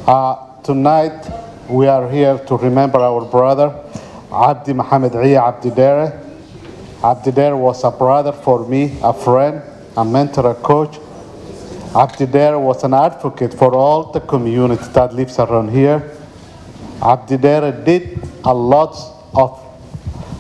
Tonight, we are here to remember our brother, Cabdi Mohammed Cabdi Dheere. Cabdi Dheere was a brother for me, a friend, a mentor, a coach. Cabdi Dheere was an advocate for all the community that lives around here. Cabdi Dheere did a lot of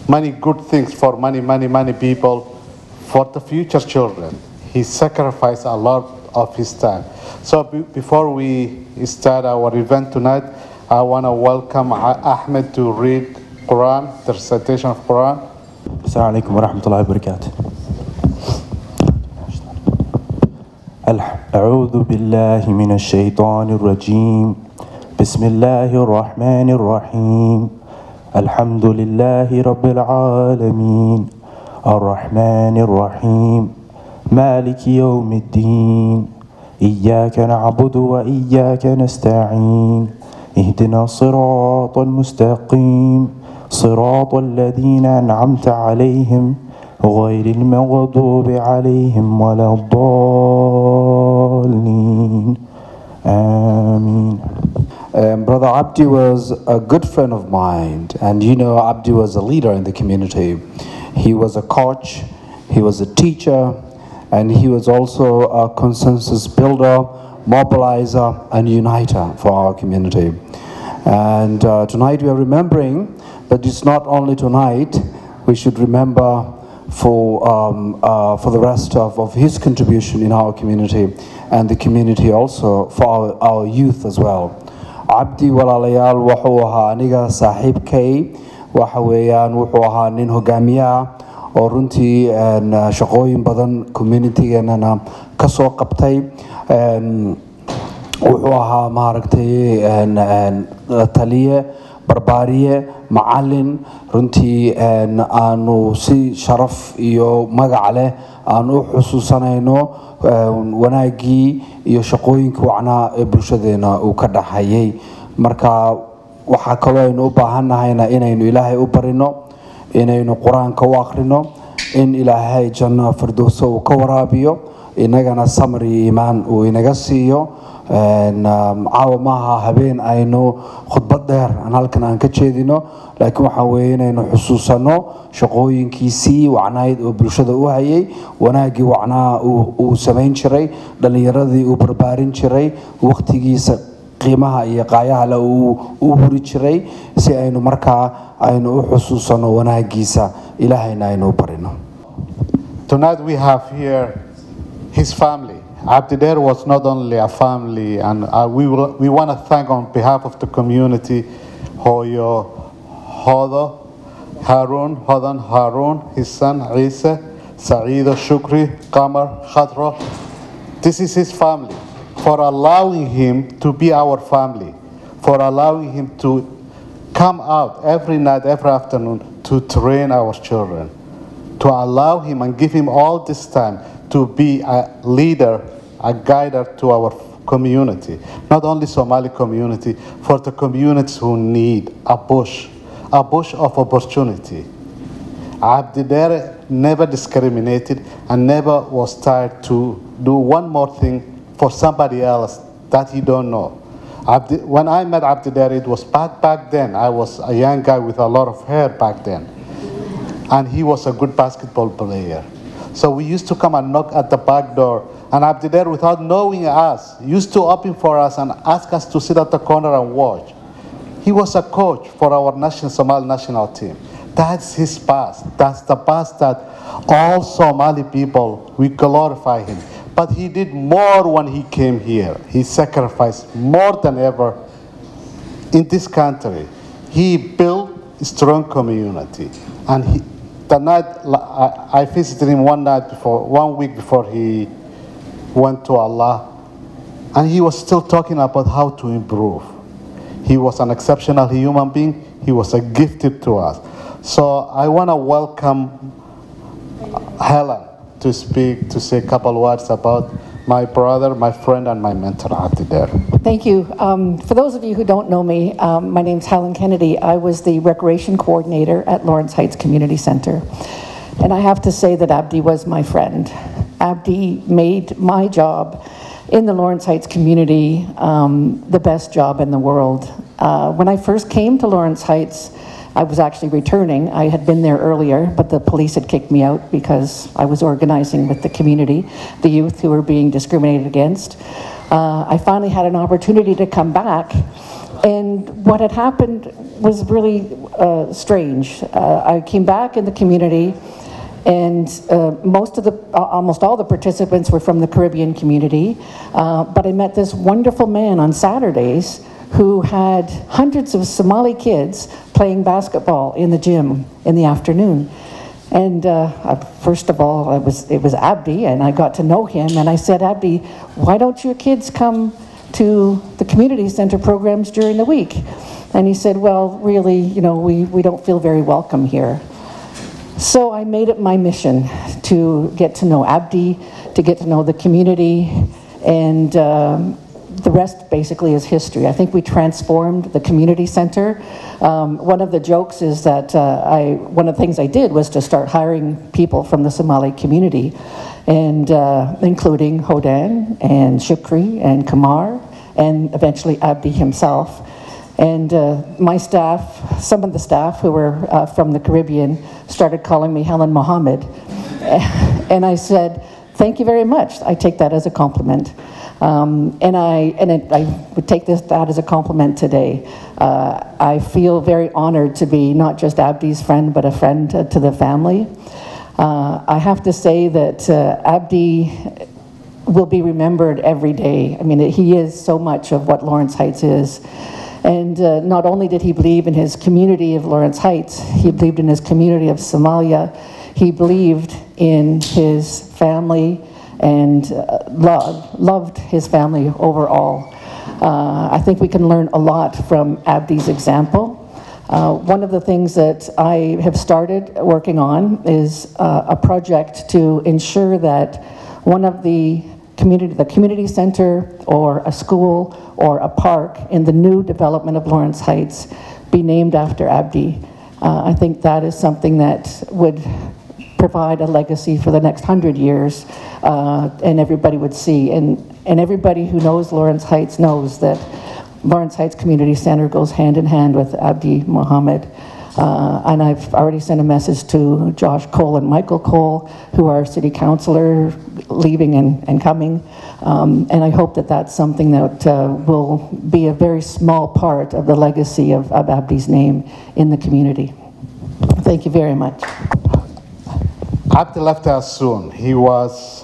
many good things for many people for the future children. He sacrificed a lot of his time. So before we start our event tonight, I want to welcome Ahmed to read Quran, the recitation of Quran. Assalamu alaikum wa rahmatullahi wa barakatuh. أعوذ بالله من الشيطان الرجيم. بسم الله الرحمن الرحيم. الحمد لله رب العالمين الرحمن الرحيم مالك يوم الدين إياك نعبد وإياك نستعين اهدنا الصراط المستقيم صراط الذين أنعمت عليهم غير المغضوب عليهم ولا الضالين آمين. Brother Cabdi was a good friend of mine, and you know Cabdi was a leader in the community. He was a coach, he was a teacher, and he was also a consensus builder, mobilizer, and uniter for our community. And tonight we are remembering, but it's not only tonight, we should remember for the rest of his contribution in our community, and the community also for our youth as well. Cabdi walaalayaal wuxuu ahaa aniga saaxiibkay, waxa weeyaan wuxuu ahaa nin hogaamiye ah oo runtii shaqooyin badan community-geenana ka soo qabtay. Wuxuu ahaa maaragtay taliye, barbaariye, macalin, runtii aanu si sharaf iyo magac leh aan u xusuusanayno wanaagii iyo shaqooyinka wacnaa ee bulshadeena uu ka dhaxayay. Marka waxaa kaloo aynu u baahannahayna inaynu ilaahay u barino, inaynu qur-aanka u akhrino, in ilaahay janno firdowso uu ka waraabiyo, inagana samir iyo iimaan uu inaga siiyo. caawa maaha habeen aynu khudbad dheer aan halkan aan ka jeedino, laakiin waxaa weeye inaynu xusuusano shaqooyinkiisii wacnayd oo bulshada u hayay, wanaagii wacnaa uu samayn jiray, dhallinyaradii uu barbaarin jiray, waqtigiisa qiimaha iyo qaayaha le uu huri jiray, si aynu markaa aynu u xusuusano wanaagiisa, ilaahayna aynu u barino. Tonight we have here his family. Cabdi Dheere was not only a family, and we want to thank on behalf of the community, Hoyo, Hodo, Harun, his son, Isa, Saeedo, Shukri, Qamar, Khadra. This is his family, for allowing him to be our family, for allowing him to come out every night, every afternoon to train our children, to allow him and give him all this time to be a leader, a guider to our community, not only Somali community, for the communities who need a bush of opportunity. Cabdi Dheere never discriminated and never was tired to do one more thing for somebody else that he don't know. When I met Cabdi Dheere, it was back then. I was a young guy with a lot of hair back then, and he was a good basketball player. So we used to come and knock at the back door, and Cabdi Dheere, without knowing us, used to open for us and ask us to sit at the corner and watch. He was a coach for our Somali national team. That's his past. That's the past that all Somali people, we glorify him. But he did more when he came here. He sacrificed more than ever in this country. He built a strong community, and the night I visited him one week before he went to Allah, and he was still talking about how to improve. He was an exceptional human being. He was a gifted to us. So I want to welcome Helen to speak, to say a couple words about my brother, my friend, and my mentor, Cabdi Dheere. Thank you. For those of you who don't know me, my name's Helen Kennedy. I was the recreation coordinator at Lawrence Heights Community Center. And I have to say that Cabdi was my friend. Cabdi made my job in the Lawrence Heights community the best job in the world. When I first came to Lawrence Heights, I was actually returning. I had been there earlier, but the police had kicked me out because I was organizing with the community, the youth who were being discriminated against. I finally had an opportunity to come back, and what had happened was really strange. I came back in the community, and almost all the participants were from the Caribbean community, but I met this wonderful man on Saturdays who had hundreds of Somali kids playing basketball in the gym in the afternoon. And first of all, it was Cabdi, and I got to know him, and I said, Cabdi, why don't your kids come to the community center programs during the week? And he said, well, really, you know, we don't feel very welcome here. So I made it my mission to get to know Cabdi, to get to know the community, and the rest basically is history. I think we transformed the community center. One of the jokes is that one of the things I did was to start hiring people from the Somali community, and including Hodan and Shukri and Kamar, and eventually Cabdi himself. And my staff, some of the staff who were from the Caribbean, started calling me Helen Mohammed. And I said, thank you very much. I take that as a compliment. And I would take that as a compliment today. I feel very honored to be not just Cabdi's friend, but a friend to the family. I have to say that Cabdi will be remembered every day. I mean, he is so much of what Lawrence Heights is. And not only did he believe in his community of Lawrence Heights, he believed in his community of Somalia. He believed in his family and loved his family overall. I think we can learn a lot from Cabdi's example. One of the things that I have started working on is a project to ensure that one of the community center or a school or a park in the new development of Lawrence Heights be named after Cabdi. I think that is something that would provide a legacy for the next 100 years, and everybody would see. And everybody who knows Lawrence Heights knows that Lawrence Heights Community Center goes hand in hand with Cabdi Mohammed. And I've already sent a message to Josh Cole and Michael Cole, who are city councilor, leaving and coming. And I hope that that's something that will be a very small part of the legacy of Cabdi's name in the community. Thank you very much. Cabdi left us soon. He was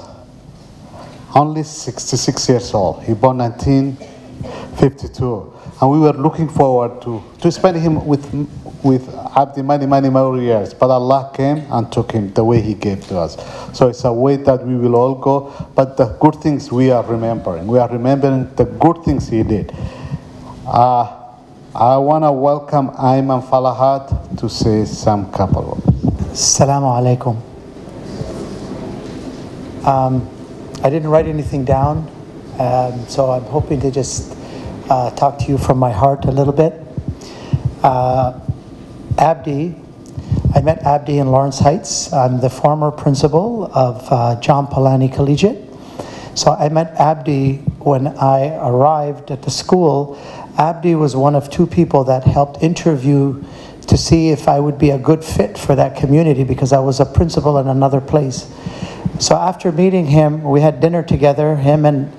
only 66 years old. He born 1952. And we were looking forward to spend him with Cabdi many more years. But Allah came and took him the way he gave to us. So it's a way that we will all go. But the good things we are remembering. We are remembering the good things he did. I want to welcome Ayman Falahat to say some couple words. Assalamu alaikum. I didn't write anything down, so I'm hoping to just talk to you from my heart a little bit. Cabdi, I met Cabdi in Lawrence Heights. I'm the former principal of John Palani Collegiate. So I met Cabdi when I arrived at the school. Cabdi was one of two people that helped interview to see if I would be a good fit for that community, because I was a principal in another place. So after meeting him, we had dinner together, him and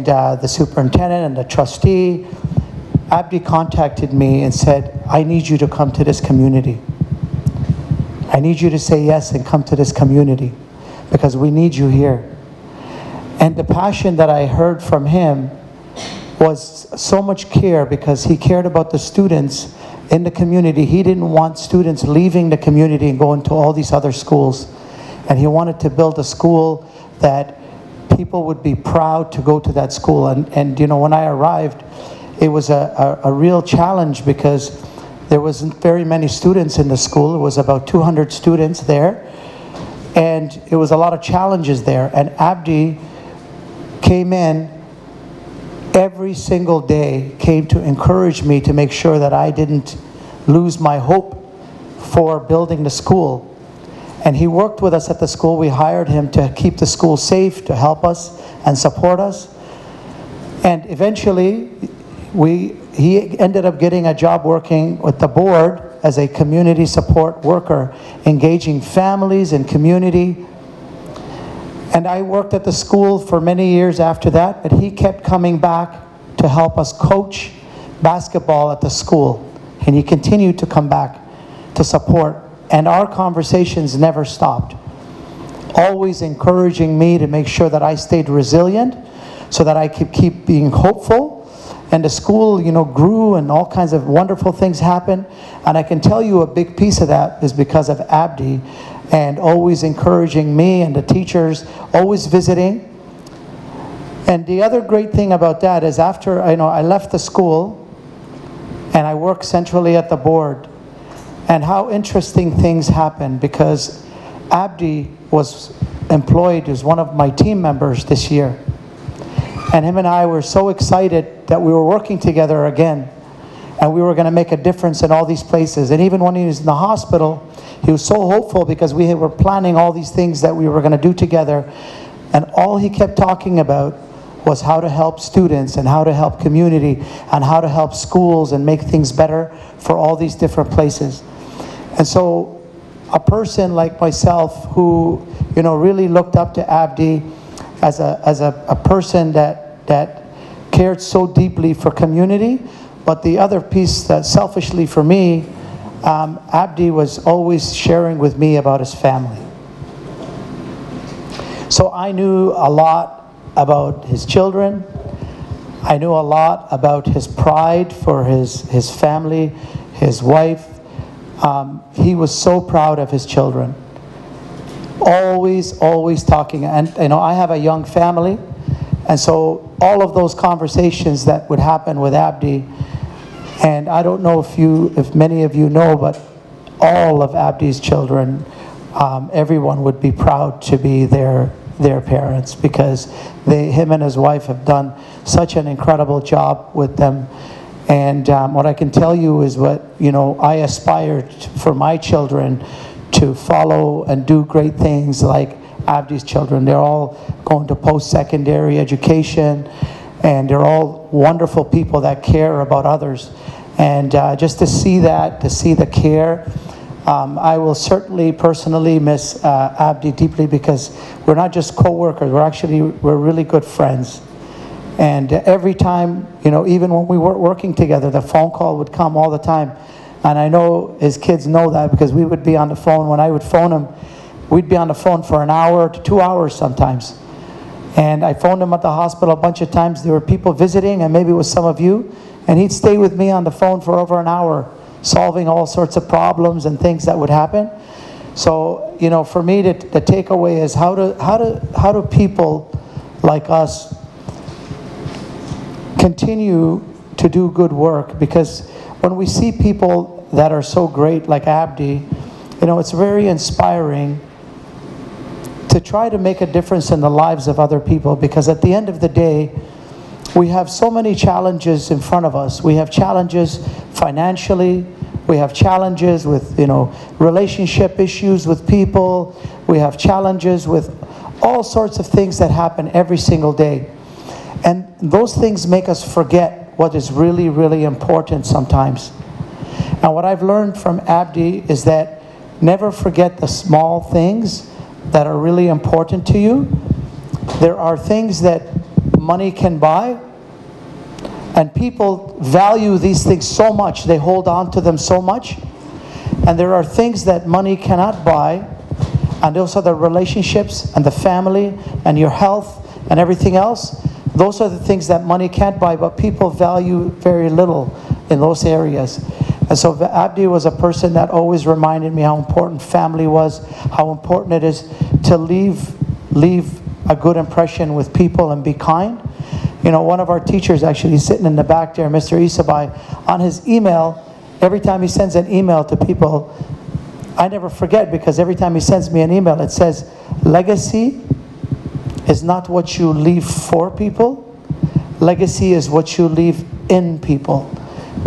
the superintendent and the trustee. Cabdi contacted me and said, I need you to come to this community. I need you to say yes and come to this community because we need you here. And the passion that I heard from him was so much care, because he cared about the students in the community. He didn't want students leaving the community and going to all these other schools. And he wanted to build a school that people would be proud to go to that school. And you know, when I arrived, it was a real challenge because there wasn't very many students in the school. It was about 200 students there. And it was a lot of challenges there. And Cabdi came in every single day, came to encourage me to make sure that I didn't lose my hope for building the school. And he worked with us at the school. We hired him to keep the school safe, to help us and support us. And eventually, he ended up getting a job working with the board as a community support worker, engaging families and community. And I worked at the school for many years after that, but he kept coming back to help us coach basketball at the school. And he continued to come back to support. And our conversations never stopped, always encouraging me to make sure that I stayed resilient so that I could keep being hopeful. And the school, grew and all kinds of wonderful things happened. And I can tell you a big piece of that is because of Abdi, and always encouraging me and the teachers, always visiting. And the other great thing about that is after I left the school and I worked centrally at the board, and how interesting things happened, because Abdi was employed as one of my team members this year. And him and I were so excited that we were working together again, and we were going to make a difference in all these places. And even when he was in the hospital, he was so hopeful because we were planning all these things that we were going to do together. And all he kept talking about was how to help students and how to help community and how to help schools and make things better for all these different places. And so a person like myself who, really looked up to Abdi as a person that cared so deeply for community. But the other piece that selfishly for me, Abdi was always sharing with me about his family. So I knew a lot about his children. I knew a lot about his pride for his family, his wife. He was so proud of his children. Always talking. And I have a young family, and so all of those conversations that would happen with Abdi, and I don't know if many of you know, but all of Abdi's children, everyone would be proud to be their parents, because him and his wife have done such an incredible job with them. And what I can tell you is what I aspire for my children to follow and do great things like Abdi's children. They're all going to post-secondary education, and they're all wonderful people that care about others. And just to see that, to see the care, I will certainly personally miss Abdi deeply, because we're not just co-workers, we're really good friends. And every time, even when we weren't working together, the phone call would come all the time. And I know his kids know that, because we would be on the phone. When I would phone him, we'd be on the phone for an hour to 2 hours sometimes. And I phoned him at the hospital a bunch of times. There were people visiting, and maybe it was some of you, and he'd stay with me on the phone for over an hour, solving all sorts of problems and things that would happen. So, for me, the takeaway is how do people like us continue to do good work? Because when we see people that are so great like Abdi, it's very inspiring to try to make a difference in the lives of other people. Because at the end of the day, we have so many challenges in front of us. We have challenges financially. We have challenges with, relationship issues with people. We have challenges with all sorts of things that happen every single day. And those things make us forget what is really, really important sometimes. And what I've learned from Abdi is that never forget the small things that are really important to you. There are things that money can buy, and people value these things so much, they hold on to them so much. And there are things that money cannot buy, and those are the relationships and the family and your health and everything else. Those are the things that money can't buy, but people value very little in those areas. And so Abdi was a person that always reminded me how important family was, how important it is to leave a good impression with people and be kind. One of our teachers, actually sitting in the back there, Mr. Isabai, on his email, every time he sends an email to people, I never forget, because every time he sends me an email, it says, legacy is not what you leave for people. Legacy is what you leave in people.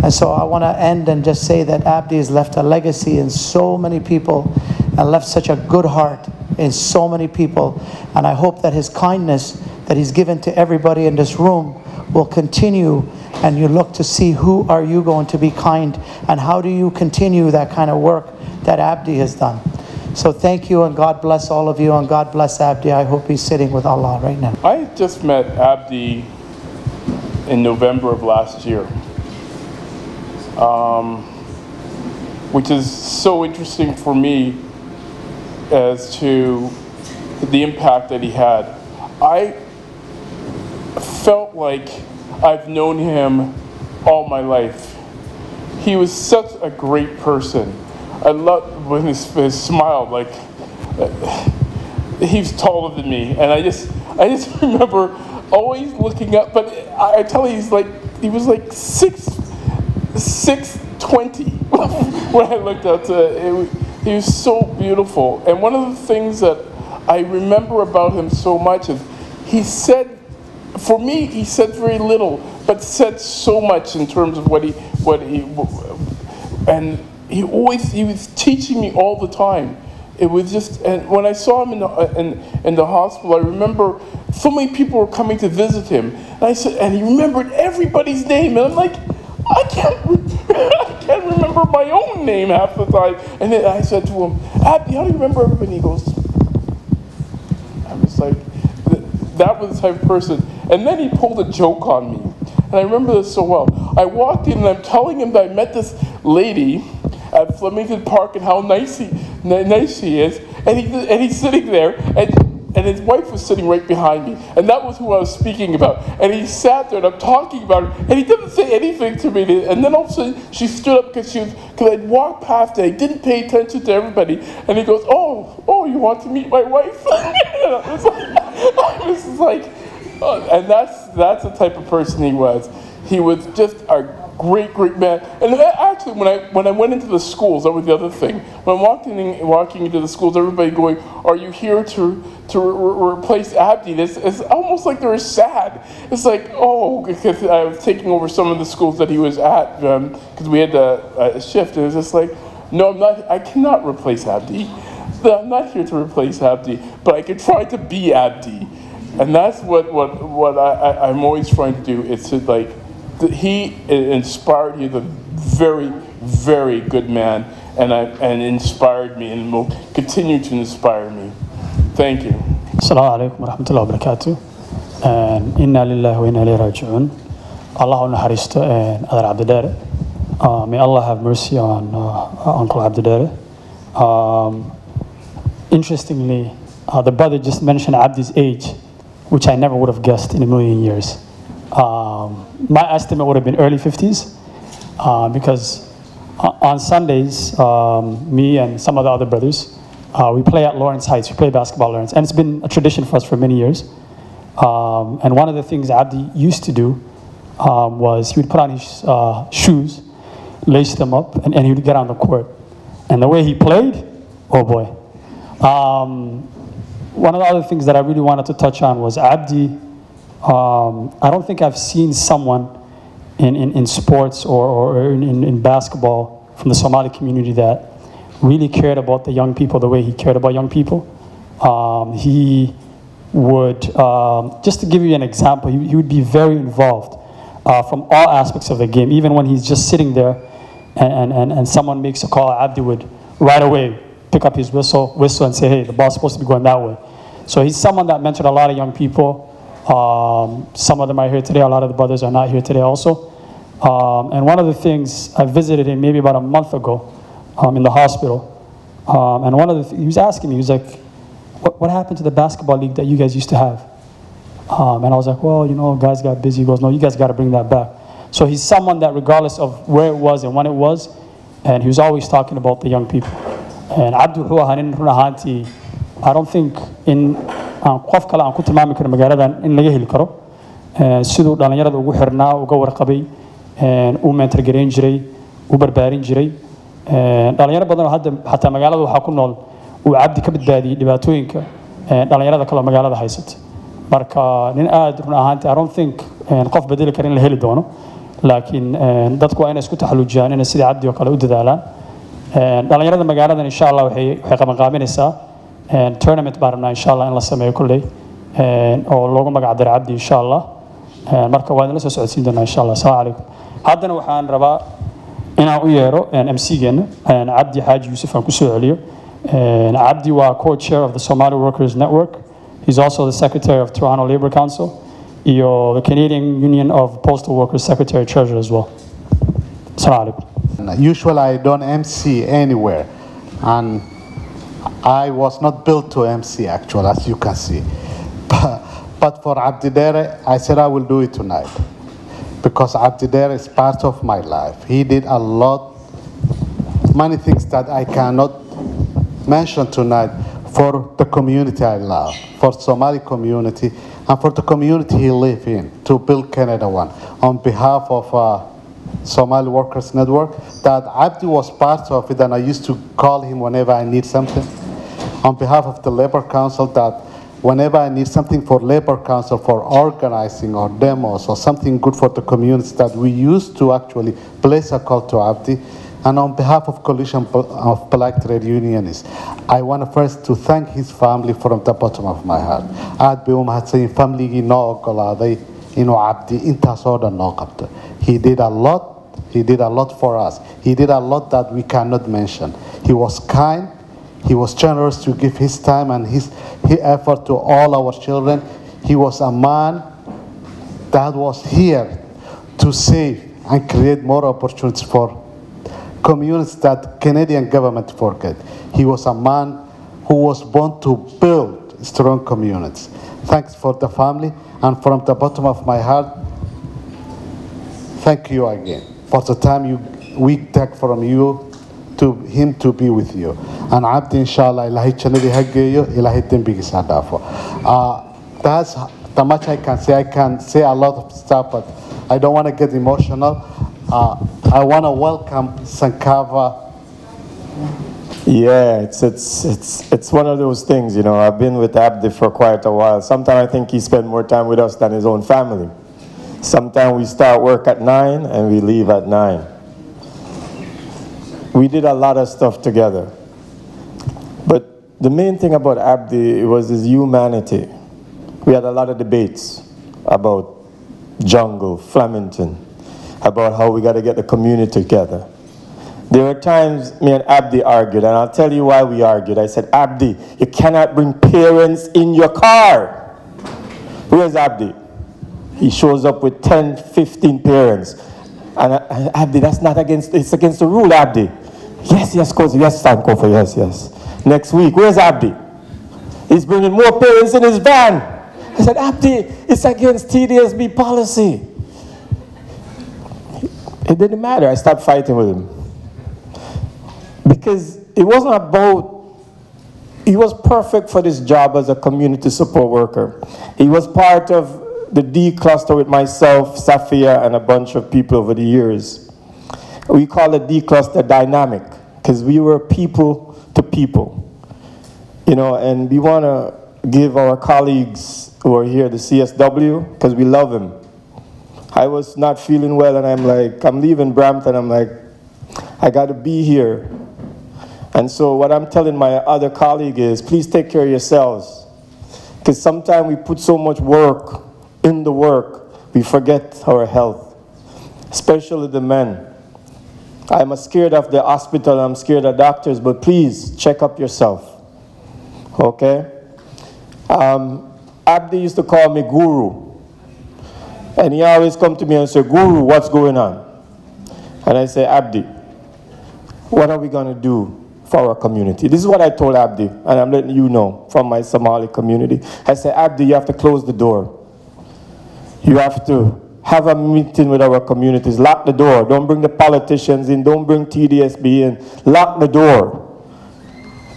And so I want to end and just say that Abdi has left a legacy in so many people, and left such a good heart in so many people. And I hope that his kindness that he's given to everybody in this room will continue, and you look to see who are you going to be kind, and how do you continue that kind of work that Abdi has done. So thank you, and God bless all of you, and God bless Abdi. I hope he's sitting with Allah right now. I just met Abdi in November of last year, which is so interesting for me as to the impact that he had. I felt like I've known him all my life. He was such a great person. I loved when his smile, like he's taller than me, and I just remember always looking up. But I tell you, he was like 6'20" when I looked up to it. He was so beautiful, and one of the things that I remember about him so much is he said, for me, he said very little, but said so much in terms of and he was teaching me all the time. It was just, and when I saw him in the hospital, I remember so many people were coming to visit him, and I said, and he remembered everybody's name, and I'm like, I can't remember my own name half the time. And then I said to him, Abdi, how do you remember everybody? He goes, I was like, that was the type of person. And then he pulled a joke on me, and I remember this so well. I walked in and I'm telling him that I met this lady at Flemington Park and how nice she is, and he's sitting there, and his wife was sitting right behind me, and that was who I was speaking about. And he sat there, and I'm talking about her, and he didn't say anything to me. And then all of a sudden, she stood up because I'd walked past and I didn't pay attention to everybody. And he goes, "Oh, you want to meet my wife?" I was like, and that's the type of person he was. He was just a great man. And actually, when I went into the schools, that was the other thing. When I'm walking into the schools, everybody going, "Are you here to replace Abdi?" It's almost like they were sad. It's like, because I was taking over some of the schools that he was at, because we had a shift, and it was just like, no, I'm not. I cannot replace Abdi. I'm not here to replace Abdi, but I could try to be Abdi, and that's what I'm always trying to do. It's to he inspired. He's a very, very good man, and inspired me, and will continue to inspire me. Thank you. Assalamu alaikum wa rahmatullahi wa barakatuh. Inna lillahi wa inna ilayhi raji'un. Allah unaharisto Adar Cabdi Dheere. May Allah have mercy on Uncle Cabdi Dheere. Interestingly, the brother just mentioned Abdi's age, which I never would have guessed in a million years. My estimate would have been early 50s, because on Sundays, me and some of the other brothers, we play at Lawrence Heights. We play basketball at Lawrence, and it's been a tradition for us for many years. And one of the things Abdi used to do was he would put on his shoes, lace them up, and he would get on the court. And the way he played, oh boy. One of the other things that I really wanted to touch on was Abdi. I don't think I've seen someone in sports or in basketball from the Somali community that really cared about the young people the way he cared about young people. He would, just to give you an example, he would be very involved from all aspects of the game. Even when he's just sitting there and someone makes a call, Abdi would right away pick up his whistle and say, hey, the ball's supposed to be going that way. So he's someone that mentored a lot of young people. Some of them are here today. A lot of the brothers are not here today also. And one of the things, I visited him maybe about a month ago in the hospital. And one of the he was asking me, he was like, what happened to the basketball league that you guys used to have? And I was like, well, guys got busy. He goes, no, you guys got to bring that back. So he's someone that regardless of where it was and when it was, and he was always talking about the young people. And Abdi Hanin, I don't think in qof kale aan ku tilmaami karo magaaladan in laga heli karo sidoo dhalinyarada ugu xirnaa uga warqabay uu mentor gareyn jiray uu barbaarin jiray dhalinyaro badan oo hadda xataa magaalada waxa ku nool uu Abdi ka badbaadiyay dhibaatooyinka dhalinyarada kale magaalada haysata marka nin aad run ahaantii I don't think qof bedeli kara in la heli doono laakiin dadku waa inay isku taxaluujiyaan inay sidii Abdi oo kale u dadaalaan dhalinyarada magaaladan insha Allah waxay qaban qaaminaysaa tournament baan rabnaa insha Allah in la sameeyo kulley oo loogu magac daray Cabdi insha Allah marka waa idinla soo socodsiin doonaa insha allah. Assalaamu calaykum. haddana waxaan rabaa inaan u yeero MC-geena Cabdi Xaaji Yuusuf aan ku soo celiyo. Cabdi waa co-chair of the Somali Workers Network. He's also the secretary of Toronto Labour Council, iyo the Canadian Union of Postal Workers Secretary Treasurer as well. Assalamu alaikum. Usually I don't MC anywhere, and I was not built to MC actually, as you can see. But for Cabdi Dheere, I said I will do it tonight, because Cabdi Dheere is part of my life. He did a lot, many things that I cannot mention tonight for the community I love, for Somali community, and for the community he lives in, to build Canada One. On behalf of Somali Workers Network, that Cabdi was part of it, and I used to call him whenever I need something. On behalf of the Labour Council, that whenever I need something for Labour Council, for organizing or demos or something good for the community, that we used to actually place a call to Cabdi. And on behalf of Coalition of Black Trade Unionists, I want first to thank his family from the bottom of my heart. Aad bay u mahadsanyihiin familygii noo ogolaaday inuu Cabdi intaas oo dhan noo qabto. He did a lot for us. He did a lot that we cannot mention. He was kind, he was generous to give his time and his effort to all our children. He was a man that was here to save and create more opportunities for communities that Canadian government forget. He was a man who was born to build strong communities. Thanks for the family, and from the bottom of my heart, thank you again for the time we take from you to him to be with you. And Cabdi, inshallah, ilahi jannadii ha geeyo, ilahi dembigiisa ha dhaafo. That's the much I can say. I can say a lot of stuff, but I don't want to get emotional. I want to welcome Sankava. Yeah, it's one of those things, you know. I've been with Cabdi for quite a while. Sometimes I think he spends more time with us than his own family. Sometimes we start work at 9 and we leave at 9. We did a lot of stuff together. But the main thing about Cabdi was his humanity. We had a lot of debates about jungle, Flemington, about how we got to get the community together. There were times me and Cabdi argued, and I'll tell you why we argued. I said, Cabdi, you cannot bring parents in your car. Where's Cabdi? He shows up with 10, 15 parents. And Cabdi, that's not against, it's against the rule, Cabdi. Yes, Coach, yes, Sankofa, yes. Next week, where's Cabdi? He's bringing more parents in his van. I said, Cabdi, it's against TDSB policy. It didn't matter. I stopped fighting with him. Because it wasn't about, he was perfect for this job as a community support worker. He was part of the D cluster with myself, Safia, and a bunch of people over the years. We call it D cluster dynamic, because we were people to people. You know, and we want to give our colleagues who are here the CSW, because we love him. I was not feeling well, and I'm leaving Brampton. I'm like, I got to be here. And so what I'm telling my other colleague is, please take care of yourselves. Because sometimes we put so much work in the work, we forget our health, especially the men. I'm scared of the hospital, I'm scared of doctors, but please check up yourself, okay? Cabdi used to call me Guru. And he always come to me and say, Guru, what's going on? And I say, Cabdi, what are we going to do for our community? This is what I told Cabdi, and I'm letting you know from my Somali community. I said, Cabdi, you have to close the door. You have to have a meeting with our communities. Lock the door. Don't bring the politicians in. Don't bring TDSB in. Lock the door.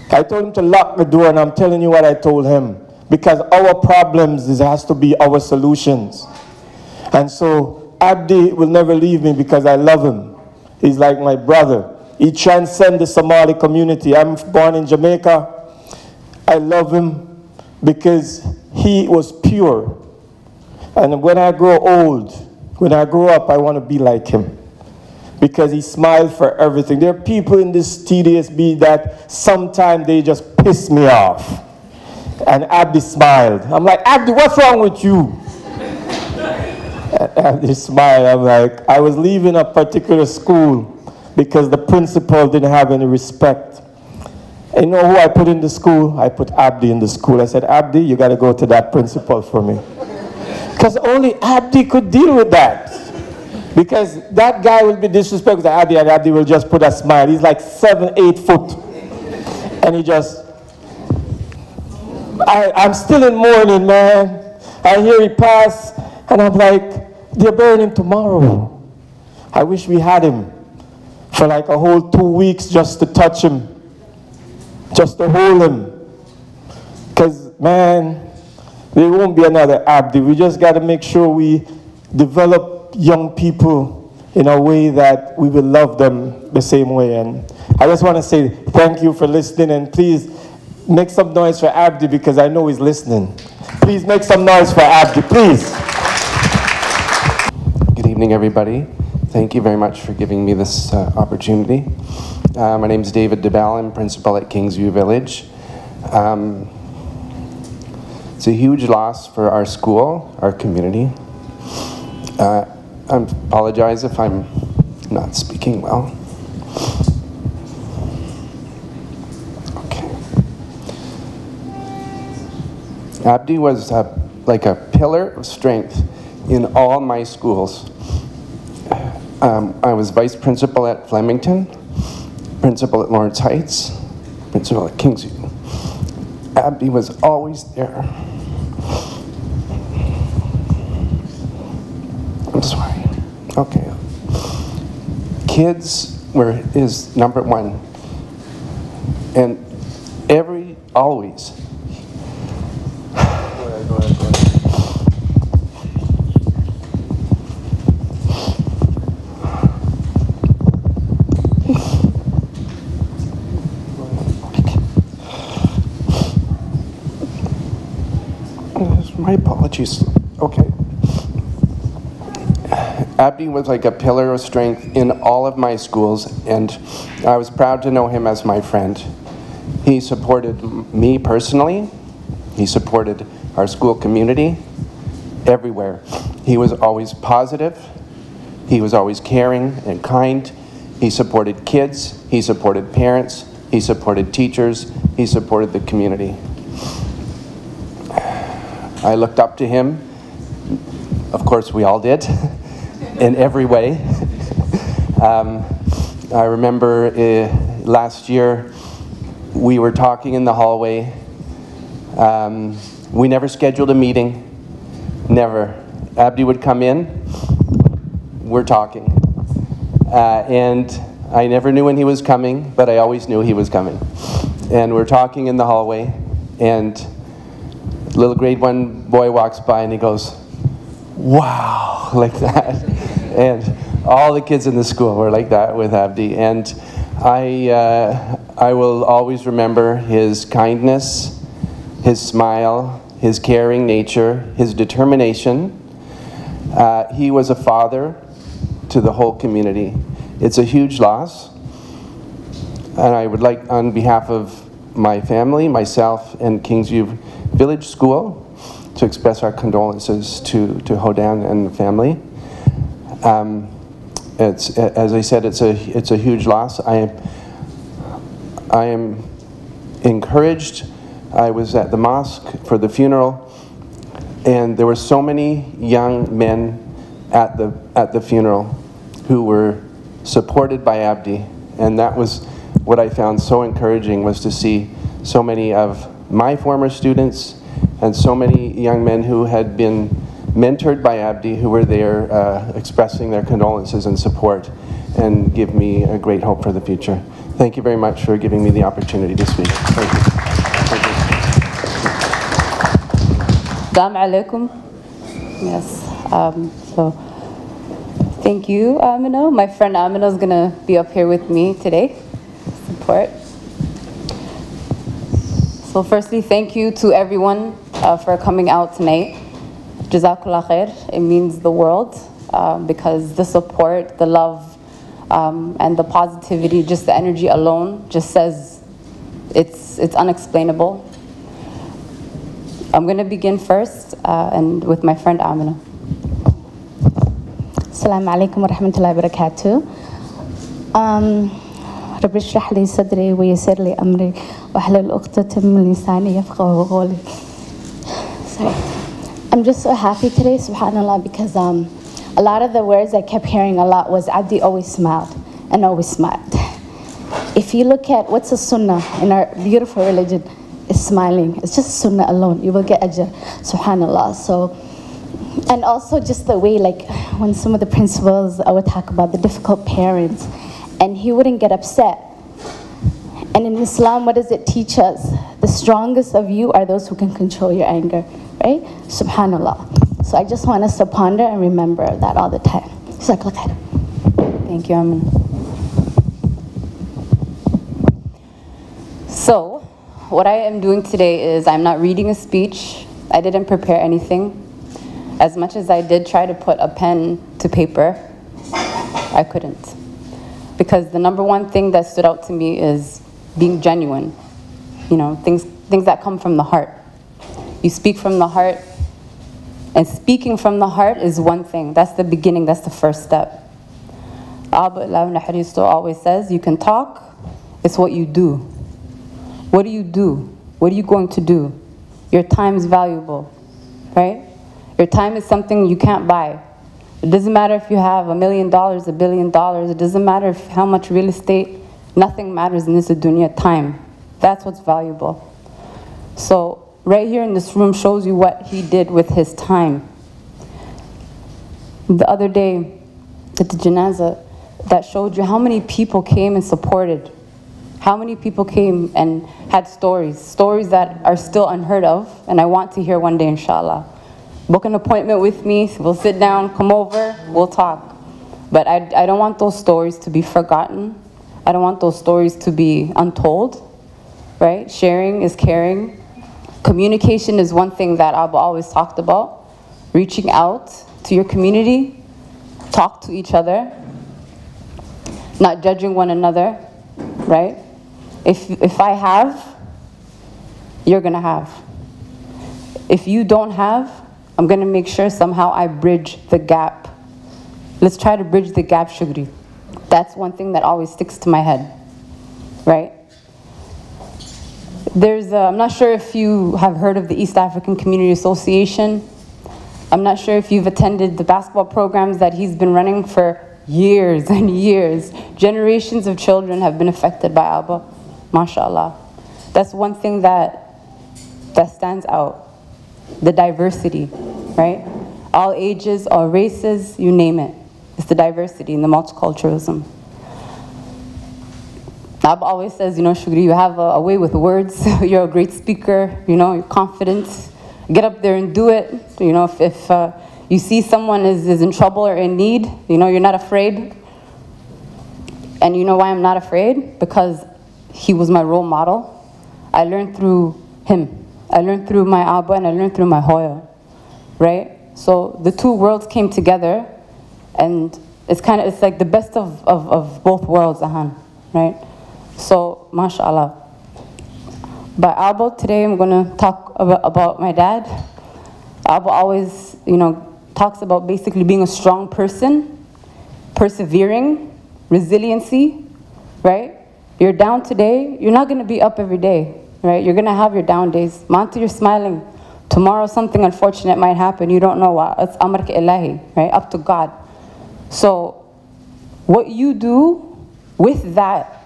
I told him to lock the door, and I'm telling you what I told him. Because our problems has to be our solutions. And so Cabdi will never leave me because I love him. He's like my brother. He transcends the Somali community. I'm born in Jamaica. I love him because he was pure. And when I grow old, when I grow up, I want to be like him. Because he smiled for everything. There are people in this TDSB that sometimes they just piss me off. And Cabdi smiled. I'm like, Cabdi, what's wrong with you? And he smiled. I'm like, I was leaving a particular school because the principal didn't have any respect. And you know who I put in the school? I put Abdi in the school. I said, Abdi, you got to go to that principal for me. Because only Abdi could deal with that. Because that guy will be disrespectful to Abdi, and Abdi will just put a smile. He's like 7, 8 foot. And he just, I'm still in mourning, man. I hear he pass, and I'm like, they're burying him tomorrow. I wish we had him for like a whole 2 weeks just to touch him, just to hold him. Because, man, there won't be another Abdi. We just got to make sure we develop young people in a way that we will love them the same way. And I just want to say thank you for listening, and please make some noise for Abdi because I know he's listening. Please make some noise for Abdi, please. Good evening, everybody. Thank you very much for giving me this opportunity. My name is David DeBell. I'm principal at Kingsview Village. It's a huge loss for our school, our community. I apologize if I'm not speaking well. Okay. Abdi was like a pillar of strength in all my schools. I was vice principal at Flemington, principal at Lawrence Heights, principal at Kingsview. Abdi was always there. I'm sorry. Okay. Kids is number one. And always. Go ahead. My apologies. Okay. Abdi was like a pillar of strength in all of my schools, and I was proud to know him as my friend. He supported me personally. He supported our school community everywhere. He was always positive. He was always caring and kind. He supported kids. He supported parents. He supported teachers. He supported the community. I looked up to him. Of course, we all did, in every way. I remember last year, we were talking in the hallway. We never scheduled a meeting, never. Abdi would come in, we're talking. And I never knew when he was coming, but I always knew he was coming. And we're talking in the hallway, and little grade 1 boy walks by and he goes, wow, like that. And all the kids in the school were like that with Abdi. And I will always remember his kindness, his smile, his caring nature, his determination. He was a father to the whole community. It's a huge loss. And I would like, on behalf of my family, myself, and Kingsview Village School, to express our condolences to Hodan and the family. It's, as I said, it's a huge loss. I am encouraged. I was at the mosque for the funeral, and there were so many young men at the funeral who were supported by Abdi, and that was what I found so encouraging, was to see so many of my former students and so many young men who had been mentored by Abdi, who were there expressing their condolences and support, and give me a great hope for the future. Thank you very much for giving me the opportunity to speak. Thank you. Thank you. Assalamu alaikum. Yes. So thank you, Amina. My friend Amina is gonna be up here with me today. Support. So firstly, thank you to everyone for coming out tonight. Jazakallah khair. It means the world because the support, the love, and the positivity, just the energy alone, just says it's unexplainable. I'm going to begin first and with my friend Amina. السلام عليكم ورحمة الله وبركاته. رب اشرح لي صدري ويسر لي أمري واحلل عقدة من لساني يفقهوا قولي. Sorry. I'm just so happy today, subhanAllah, because a lot of the words I kept hearing a lot was Abdi always smiled and always smiled. If you look at what's a sunnah in our beautiful religion, it's smiling. It's just sunnah alone. You will get ajr, subhanAllah. So, and also just the way, like when some of the principals, I would talk about the difficult parents, and he wouldn't get upset. And in Islam, what does it teach us? The strongest of you are those who can control your anger, right? Subhanallah. So I just want us to ponder and remember that all the time. Thank you, Amin. So, what I am doing today is I'm not reading a speech. I didn't prepare anything. As much as I did try to put a pen to paper, I couldn't. Because the number one thing that stood out to me is being genuine. You know, things that come from the heart. You speak from the heart, and speaking from the heart is one thing. That's the beginning, that's the first step. Abu Ibn Haristo always says, you can talk, it's what you do. What do you do? What are you going to do? Your time is valuable, right? Your time is something you can't buy. It doesn't matter if you have $1 million, $1 billion. It doesn't matter how much real estate. Nothing matters in this dunya. Time. That's what's valuable. So right here in this room shows you what he did with his time. The other day at the janazah, that showed you how many people came and supported. How many people came and had stories that are still unheard of, and I want to hear one day, inshallah. Book an appointment with me, we'll sit down, come over, we'll talk. But I don't want those stories to be forgotten. I don't want those stories to be untold, right? Sharing is caring. Communication is one thing that Abu always talked about. Reaching out to your community, talk to each other, not judging one another, right? If I have, you're gonna have. If you don't have, I'm gonna make sure somehow I bridge the gap. Let's try to bridge the gap, Shugri. That's one thing that always sticks to my head, right? I'm not sure if you have heard of the East African Community Association. I'm not sure if you've attended the basketball programs that he's been running for years and years. Generations of children have been affected by Abba, mashallah. That's one thing that stands out. The diversity, right? All ages, all races, you name it. It's the diversity and the multiculturalism. Abba always says, you know, Shugri, you have a way with words. You're a great speaker, you know, you're confident. Get up there and do it. You know, if you see someone is in trouble or in need, you know, you're not afraid. And you know why I'm not afraid? Because he was my role model. I learned through him. I learned through my Abba and I learned through my Hoya, right? So the two worlds came together, and it's like the best of both worlds, Ahan, right? So, mashallah. By Abba, today I'm gonna talk about my dad. Abba always, you know, talks about basically being a strong person, persevering, resiliency, right? You're down today, you're not gonna be up every day, right? You're gonna have your down days. Manta, you're smiling. Tomorrow something unfortunate might happen, you don't know what. It's amr ka ilahi, right? Up to God. So, what you do with that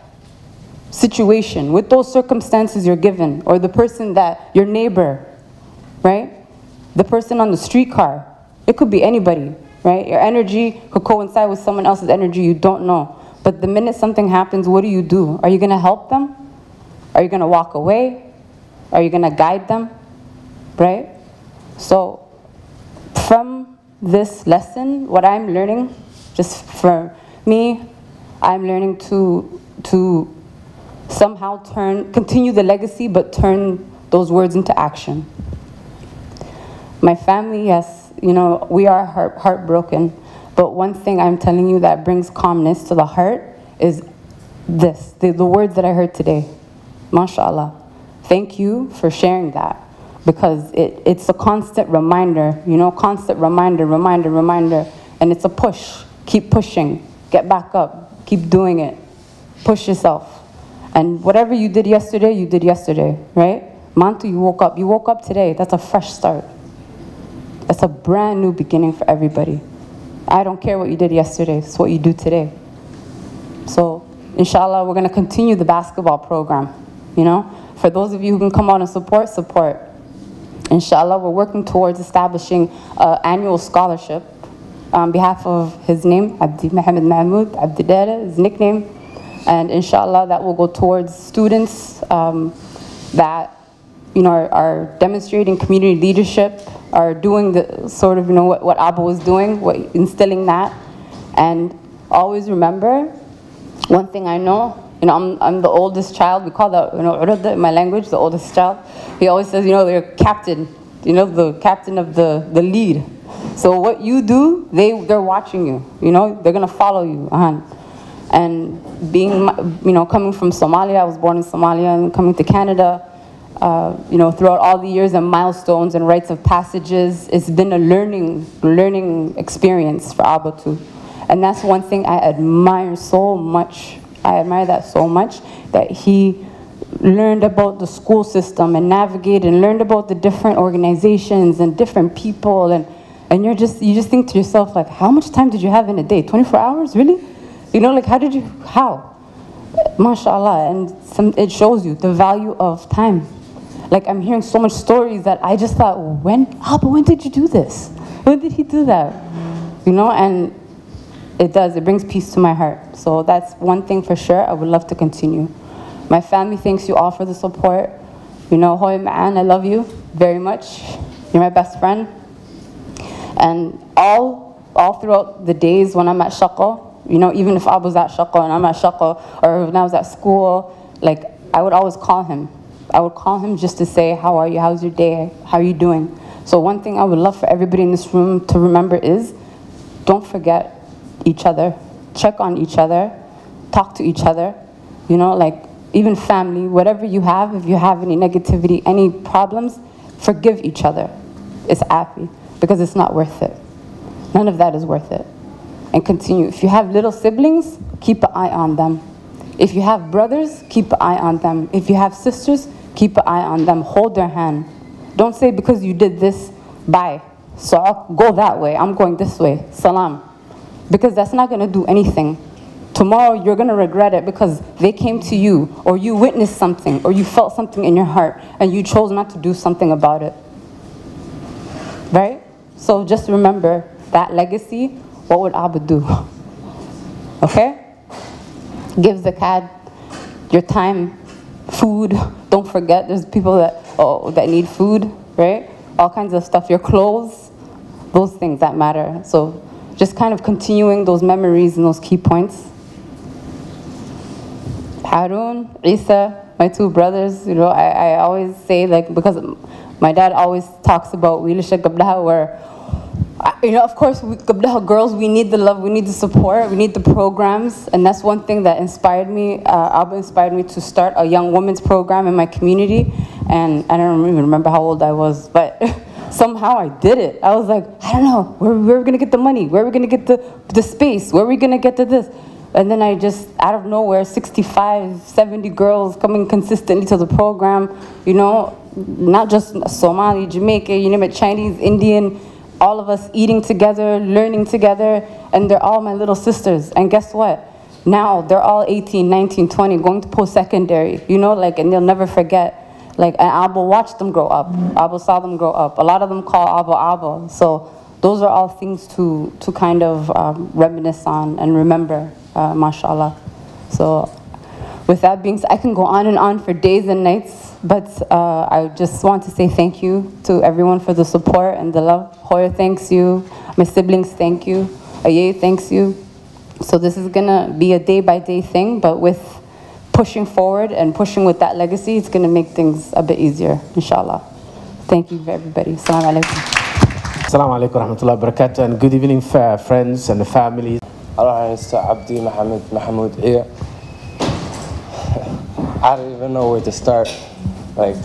situation, with those circumstances you're given, or the person that, your neighbor, right? The person on the streetcar, it could be anybody, right? Your energy could coincide with someone else's energy, you don't know. But the minute something happens, what do? Are you gonna help them? Are you gonna walk away? Are you gonna guide them, right? So, from this lesson, what I'm learning, just for me, I'm learning to somehow continue the legacy, but turn those words into action. My family, yes, you know, we are heartbroken, but one thing I'm telling you that brings calmness to the heart is this, the words that I heard today. MashaAllah. Thank you for sharing that, because it's a constant reminder, you know, constant reminder. And it's a push. Keep pushing. Get back up. Keep doing it. Push yourself. And whatever you did yesterday, right? Mantu, you woke up. You woke up today. That's a fresh start. That's a brand new beginning for everybody. I don't care what you did yesterday. It's what you do today. So, inshallah, we're going to continue the basketball program. You know, for those of you who can come out and support. Inshallah, we're working towards establishing an annual scholarship on behalf of his name, Abdi Mohammed Mahmoud, Abdi Dheere, his nickname. And inshallah, that will go towards students that, you know, are demonstrating community leadership, are doing the sort of, you know, what Abba was doing, instilling that. And always remember, one thing I know, you know, I'm the oldest child. We call that, you know, urada in my language, the oldest child. He always says, you know, they're captain, you know, the captain of the lead. So what you do, they're watching you, you know, they're gonna follow you. And being, you know, coming from Somalia, I was born in Somalia, and coming to Canada, you know, throughout all the years and milestones and rites of passages, it's been a learning experience for Abba too. And that's one thing I admire so much. I admire that so much, that he learned about the school system and navigated and learned about the different organizations and different people, and you just think to yourself, like, how much time did you have in a day? 24 hours, really? You know, like, how? MashaAllah, and it shows you the value of time. Like, I'm hearing so much stories that I just thought, when did you do this? When did he do that? You know, and it brings peace to my heart. So that's one thing for sure I would love to continue. My family thanks you all for the support. You know, Hoy Ma'an, I love you very much. You're my best friend. And all throughout the days when I'm at Shaqqa, you know, even if I was at Shaqqa and I'm at Shaqqa, or when I was at school, like, I would always call him. I would call him just to say, how are you? How's your day? How are you doing? So one thing I would love for everybody in this room to remember is, don't forget each other, check on each other, talk to each other, you know, like, even family, whatever you have, if you have any negativity, any problems, forgive each other. It's afi, because it's not worth it. None of that is worth it. And continue. If you have little siblings, keep an eye on them. If you have brothers, keep an eye on them. If you have sisters, keep an eye on them. Hold their hand. Don't say, because you did this, bye. So I'll go that way, I'm going this way, salam. Because that's not going to do anything. Tomorrow you're going to regret it because they came to you, or you witnessed something, or you felt something in your heart, and you chose not to do something about it. Right? So just remember that legacy. What would Abba do? Okay? Give zakat, your time, food. Don't forget, there's people that need food, right? All kinds of stuff. Your clothes, those things that matter. So just kind of continuing those memories and those key points. Harun, Isa, my two brothers, you know, I always say, like, because my dad always talks about Wilisha Qablaha, where, you know, of course, Qablaha girls, we need the love, we need the support, we need the programs, and that's one thing that inspired me. Abba inspired me to start a young women's program in my community, and I don't even remember how old I was, but somehow I did it. I was like, I don't know, where are we gonna get the money? Where are we gonna get the space? Where are we gonna get to this? And then I just, out of nowhere, 65, 70 girls coming consistently to the program, you know, not just Somali, Jamaica, you name it, Chinese, Indian, all of us eating together, learning together, and they're all my little sisters. And guess what? Now they're all 18, 19, 20, going to post-secondary, you know, like, and they'll never forget. Like, and Abba watched them grow up. Abba saw them grow up. A lot of them call Abba Abba. So those are all things to kind of reminisce on and remember, mashallah. So with that being said, I can go on and on for days and nights, but I just want to say thank you to everyone for the support and the love. Hoya thanks you. My siblings thank you. Aye thanks you. So this is gonna be a day-by-day thing, but with pushing forward and pushing with that legacy, it's gonna make things a bit easier, inshallah. Thank you everybody. Assalamu alaikum. Assalamu alaikum warahmatullahi wabarakatuh, and good evening friends and family. Allah is to Abdi Mahmoud here. I don't even know where to start. Like,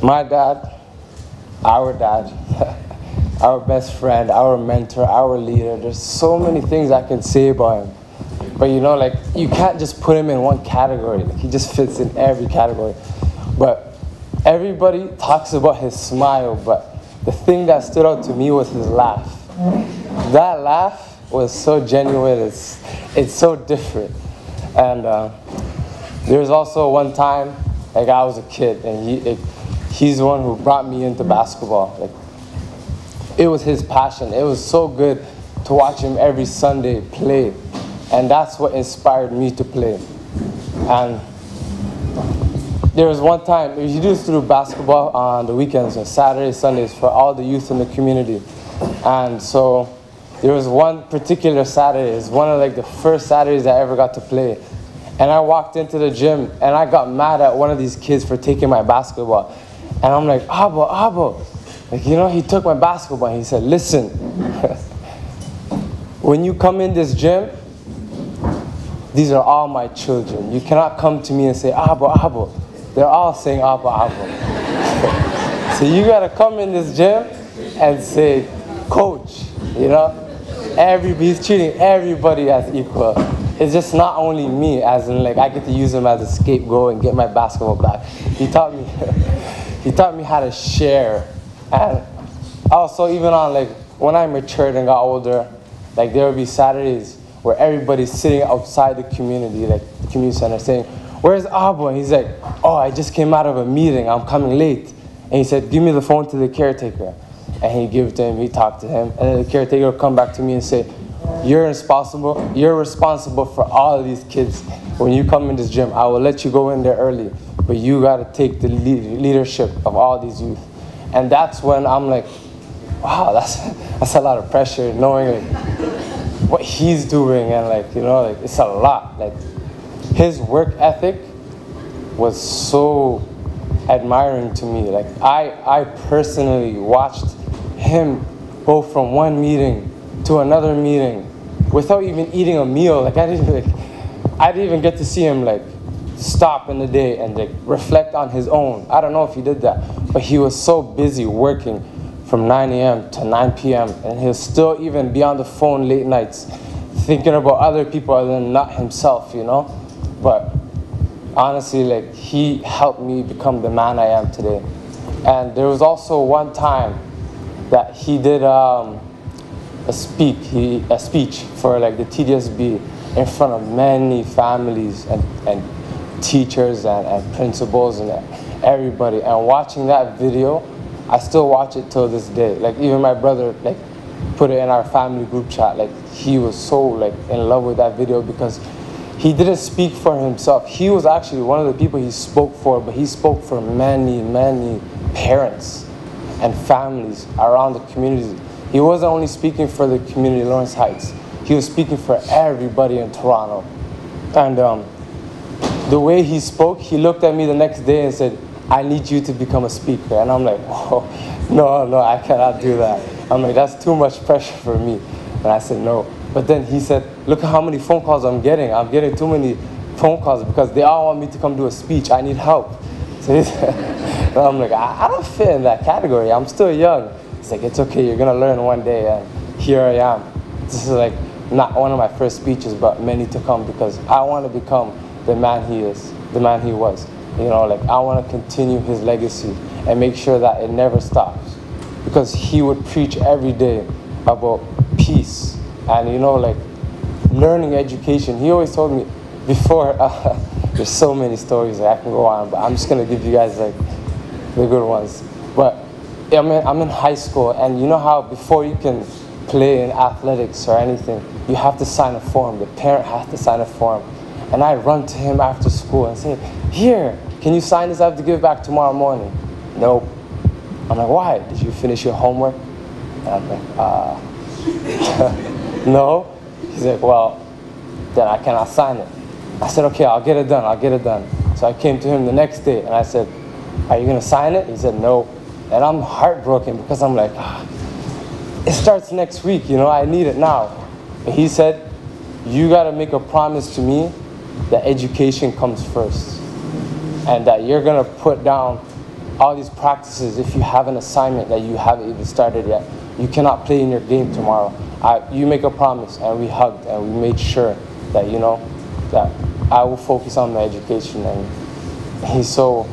my dad, our dad, our best friend, our mentor, our leader. There's so many things I can say about him. But you know, like, you can't just put him in one category. Like, he just fits in every category. But everybody talks about his smile, but the thing that stood out to me was his laugh. That laugh was so genuine, it's so different. And there was also one time, like, I was a kid, and he's the one who brought me into basketball. Like, it was his passion. It was so good to watch him every Sunday play. And that's what inspired me to play. And there was one time, we used to do basketball on the weekends, on Saturdays, Sundays, for all the youth in the community. And so there was one particular Saturday, it was one of like the first Saturdays I ever got to play. And I walked into the gym and I got mad at one of these kids for taking my basketball. And I'm like, Abba, like, you know, he took my basketball and he said, listen, when you come in this gym, these are all my children. You cannot come to me and say, Abba. They're all saying Abba. So you gotta come in this gym and say, coach, you know? He's treating everybody as equal. It's just not only me, as in, like, I get to use him as a scapegoat and get my basketball back. He taught me how to share. And also, even on, like, when I matured and got older, like, there would be Saturdays where everybody's sitting outside the community, like the community center, saying, where's Abu? And he's like, oh, I just came out of a meeting, I'm coming late. And he said, give me the phone to the caretaker. And he'd give it to him, he'd talk to him. And then the caretaker would come back to me and say, you're responsible for all of these kids. When you come in this gym, I will let you go in there early, but you gotta take the leadership of all these youth. And that's when I'm like, wow, that's a lot of pressure, knowing, like, what he's doing, and, like, you know, like, it's a lot. Like, his work ethic was so admiring to me. Like, I personally watched him go from one meeting to another meeting without even eating a meal. Like, I didn't even get to see him, like, stop in the day and, like, reflect on his own. I don't know if he did that, but he was so busy working from 9 a.m. to 9 p.m. and he'll still even be on the phone late nights thinking about other people other than not himself, you know? But honestly, like, he helped me become the man I am today. And there was also one time that he did a speech for, like, the TDSB in front of many families and teachers and principals and everybody. And watching that video, I still watch it till this day. Like, even my brother, like, put it in our family group chat. Like, he was so, like, in love with that video because he didn't speak for himself. He was actually one of the people he spoke for, but he spoke for many, many parents and families around the community. He wasn't only speaking for the community of Lawrence Heights. He was speaking for everybody in Toronto. And the way he spoke, he looked at me the next day and said, I need you to become a speaker. And I'm like, oh, no, I cannot do that. I'm like, that's too much pressure for me. And I said, no. But then he said, look at how many phone calls I'm getting. I'm getting too many phone calls because they all want me to come do a speech. I need help. So and I'm like, I don't fit in that category. I'm still young. He's like, it's okay. You're going to learn one day. And here I am. This is, like, not one of my first speeches, but many to come because I want to become the man he is, the man he was. You know, like, I want to continue his legacy and make sure that it never stops. Because he would preach every day about peace and, you know, like, learning education. He always told me before, there's so many stories that I can go on, but I'm just going to give you guys, like, the good ones. But I'm in high school, and you know how before you can play in athletics or anything, you have to sign a form. The parent has to sign a form. And I run to him after school and say, here, can you sign this? I have to give it back tomorrow morning. Nope. I'm like, why? Did you finish your homework? And I'm like, no. He's like, well, then I cannot sign it. I said, okay, I'll get it done. So I came to him the next day and I said, are you gonna sign it? He said, no. And I'm heartbroken because I'm like, it starts next week, you know, I need it now. And he said, you gotta make a promise to me that education comes first. And that you're gonna put down all these practices if you have an assignment that you haven't even started yet. you cannot play in your game tomorrow. You make a promise, and we hugged, and we made sure that, you know, that I will focus on my education. And he's so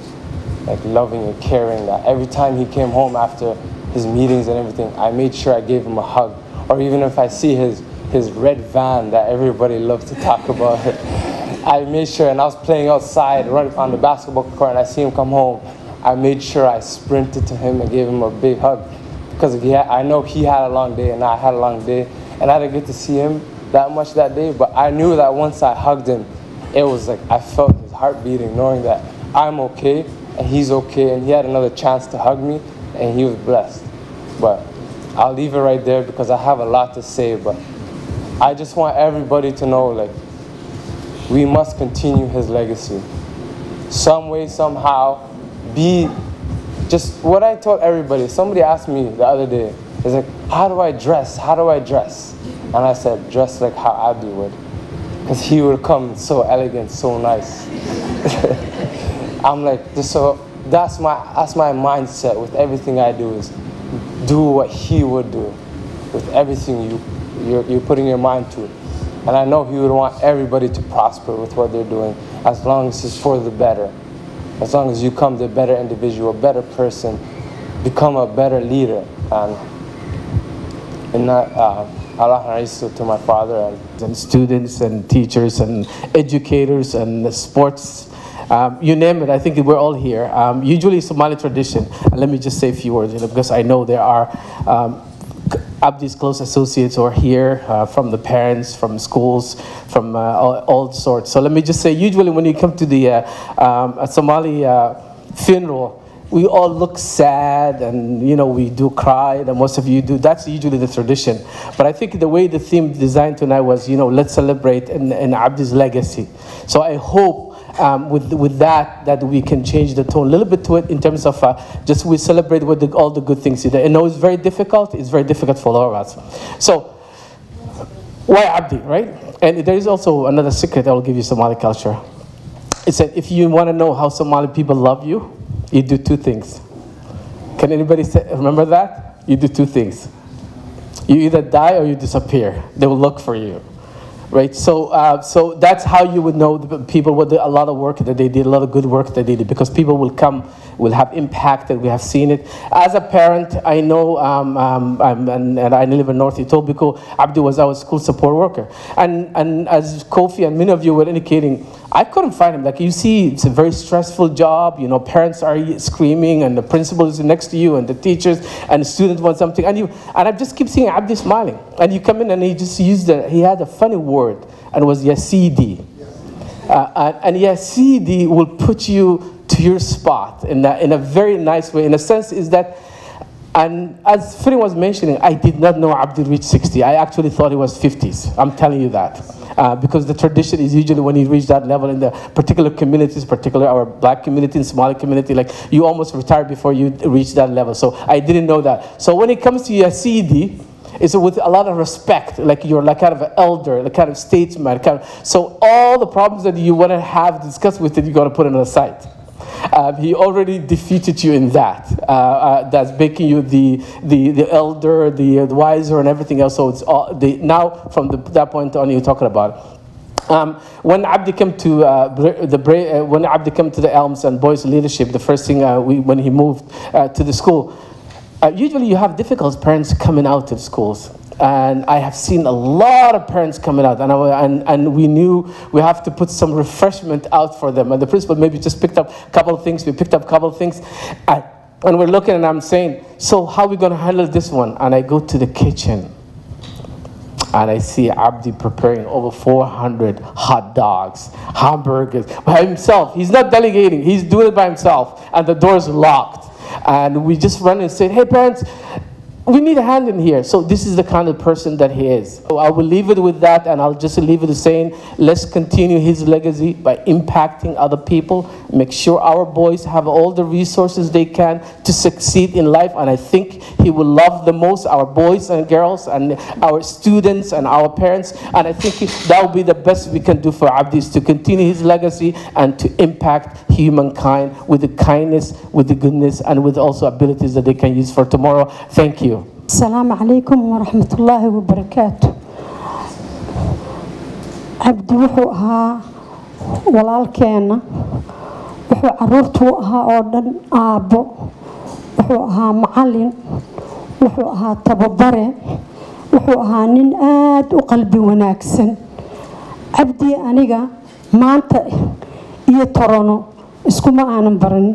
like loving and caring that every time he came home after his meetings and everything, I made sure I gave him a hug. Or even if I see his red van that everybody loves to talk about, I made sure, and I was playing outside right on the basketball court, and I see him come home, I made sure I sprinted to him and gave him a big hug. Because I know he had a long day and I had a long day, and I didn't get to see him that much that day, but I knew that once I hugged him, it was like I felt his heart beating, knowing that I'm okay and he's okay, and he had another chance to hug me, and he was blessed. But I'll leave it right there because I have a lot to say, but I just want everybody to know, like, we must continue his legacy. Some way, somehow, be just what I told everybody. Somebody asked me the other day, it's like, how do I dress? How do I dress? And I said, dress like how Abdi would. Because he would come so elegant, so nice. I'm like, so that's my mindset with everything I do, is do what he would do with everything you're putting your mind to. And I know he would want everybody to prosper with what they're doing, as long as it's for the better. As long as you become the better individual, a better person, become a better leader. And that, Allah to my father and students and teachers and educators and sports, you name it. I think we're all here. Usually Somali tradition, and let me just say a few words, because I know there are Abdi's close associates who are here, from the parents, from schools, from all sorts. So let me just say, usually when you come to the a Somali funeral, we all look sad, and we do cry, and most of you do. That's usually the tradition. But I think the way the theme designed tonight was, let's celebrate in Abdi's legacy. So I hope with that we can change the tone a little bit to it, in terms of just we celebrate with all the good things he did. I know it's very difficult. It's very difficult for all of us. So why Abdi, right? And there is also another secret I will give you, Somali culture. It's that if you want to know how Somali people love you, you do two things. Can anybody remember that? You do two things. You either die or you disappear. They will look for you. Right, so that's how you would know the people with a lot of work that they did, a lot of good work that they did, because people will come, will have impact, and we have seen it. As a parent, I know, and I live in North Etobicoke, Abdi was our school support worker. And as Kofi and many of you were indicating, I couldn't find him. Like, you see, it's a very stressful job. Parents are screaming, and the principal is next to you, and the teachers, and the students want something. And I just keep seeing Abdi smiling. And you come in, and he just he had a funny word, and it was Yasidi. And Yasidi will put you to your spot in a very nice way. In a sense, is that, and as Firin was mentioning, I did not know Abdi reached 60. I actually thought he was 50s. I'm telling you that. Because the tradition is usually when you reach that level in the particular communities, particularly our black community and Somali community, like you almost retire before you reach that level. So I didn't know that. So when it comes to Yasidi, it's with a lot of respect, like you're like kind of an elder, like kind of statesman. So all the problems that you want to have discussed with it, you got to put it aside. He already defeated you in that. That's making you the elder, the wiser, and everything else. So it's all now from that point on, you're talking about. When Abdi came to when Abdi came to the Elms and Boys Leadership, the first thing when he moved to the school, usually you have difficult parents coming out to the schools. And I have seen a lot of parents coming out, and we knew we have to put some refreshment out for them. And the principal maybe just picked up a couple of things. We picked up a couple of things. And we're looking, and I'm saying, so how are we going to handle this one? And I go to the kitchen, and I see Abdi preparing over 400 hot dogs, hamburgers, by himself. He's not delegating. He's doing it by himself. And the door's locked. And we just run and say, hey, parents, we need a hand in here. So this is the kind of person that he is. So I will leave it with that, and I'll just leave it saying, let's continue his legacy by impacting other people, make sure our boys have all the resources they can to succeed in life. And I think he will love the most our boys and girls and our students and our parents. And I think that will be the best we can do for Abdi, is to continue his legacy and to impact humankind with the kindness, with the goodness, and with also abilities that they can use for tomorrow. Thank you. السلام عليكم ورحمة الله وبركاته. عبدي وحوها walaalkeena wuxuu caruurtu ahaa oo dhan aabbo wuxuu ahaa macalin wuxuu ahaa tababare wuxuu ahaa nin aad u qalbi wanaagsan cabdi aniga maanta iyo torono iskuma aanan baran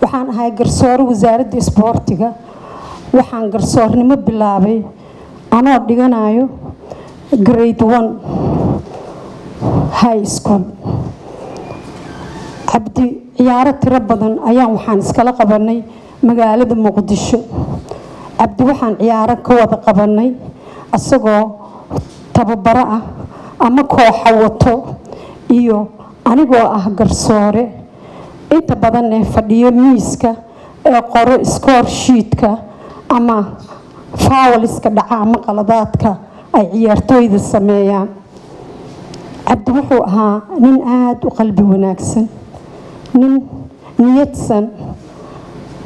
waxaan ahay garsoore wasaaradda isboortiga waxaan garsoornimo bilaabay anoo dhiganayo grade 1 high school cabdi ciyaaro tiro badan ayaan waxaan iskala qabanay magaalada muqdisho cabdi waxaan ciyaaro ka wada qabanay asagoo tababaro ah ama kooxa wato iyo anigoo ah garsoore inta badan ee fadhiyo miiska ee qoro score sheetka ama fouliska dhaca ama qaladaadka ay ciyaartooyda sameeyaan cabdi wuxuu ahaa nin aad u qalbi wanaagsan nin niyadsan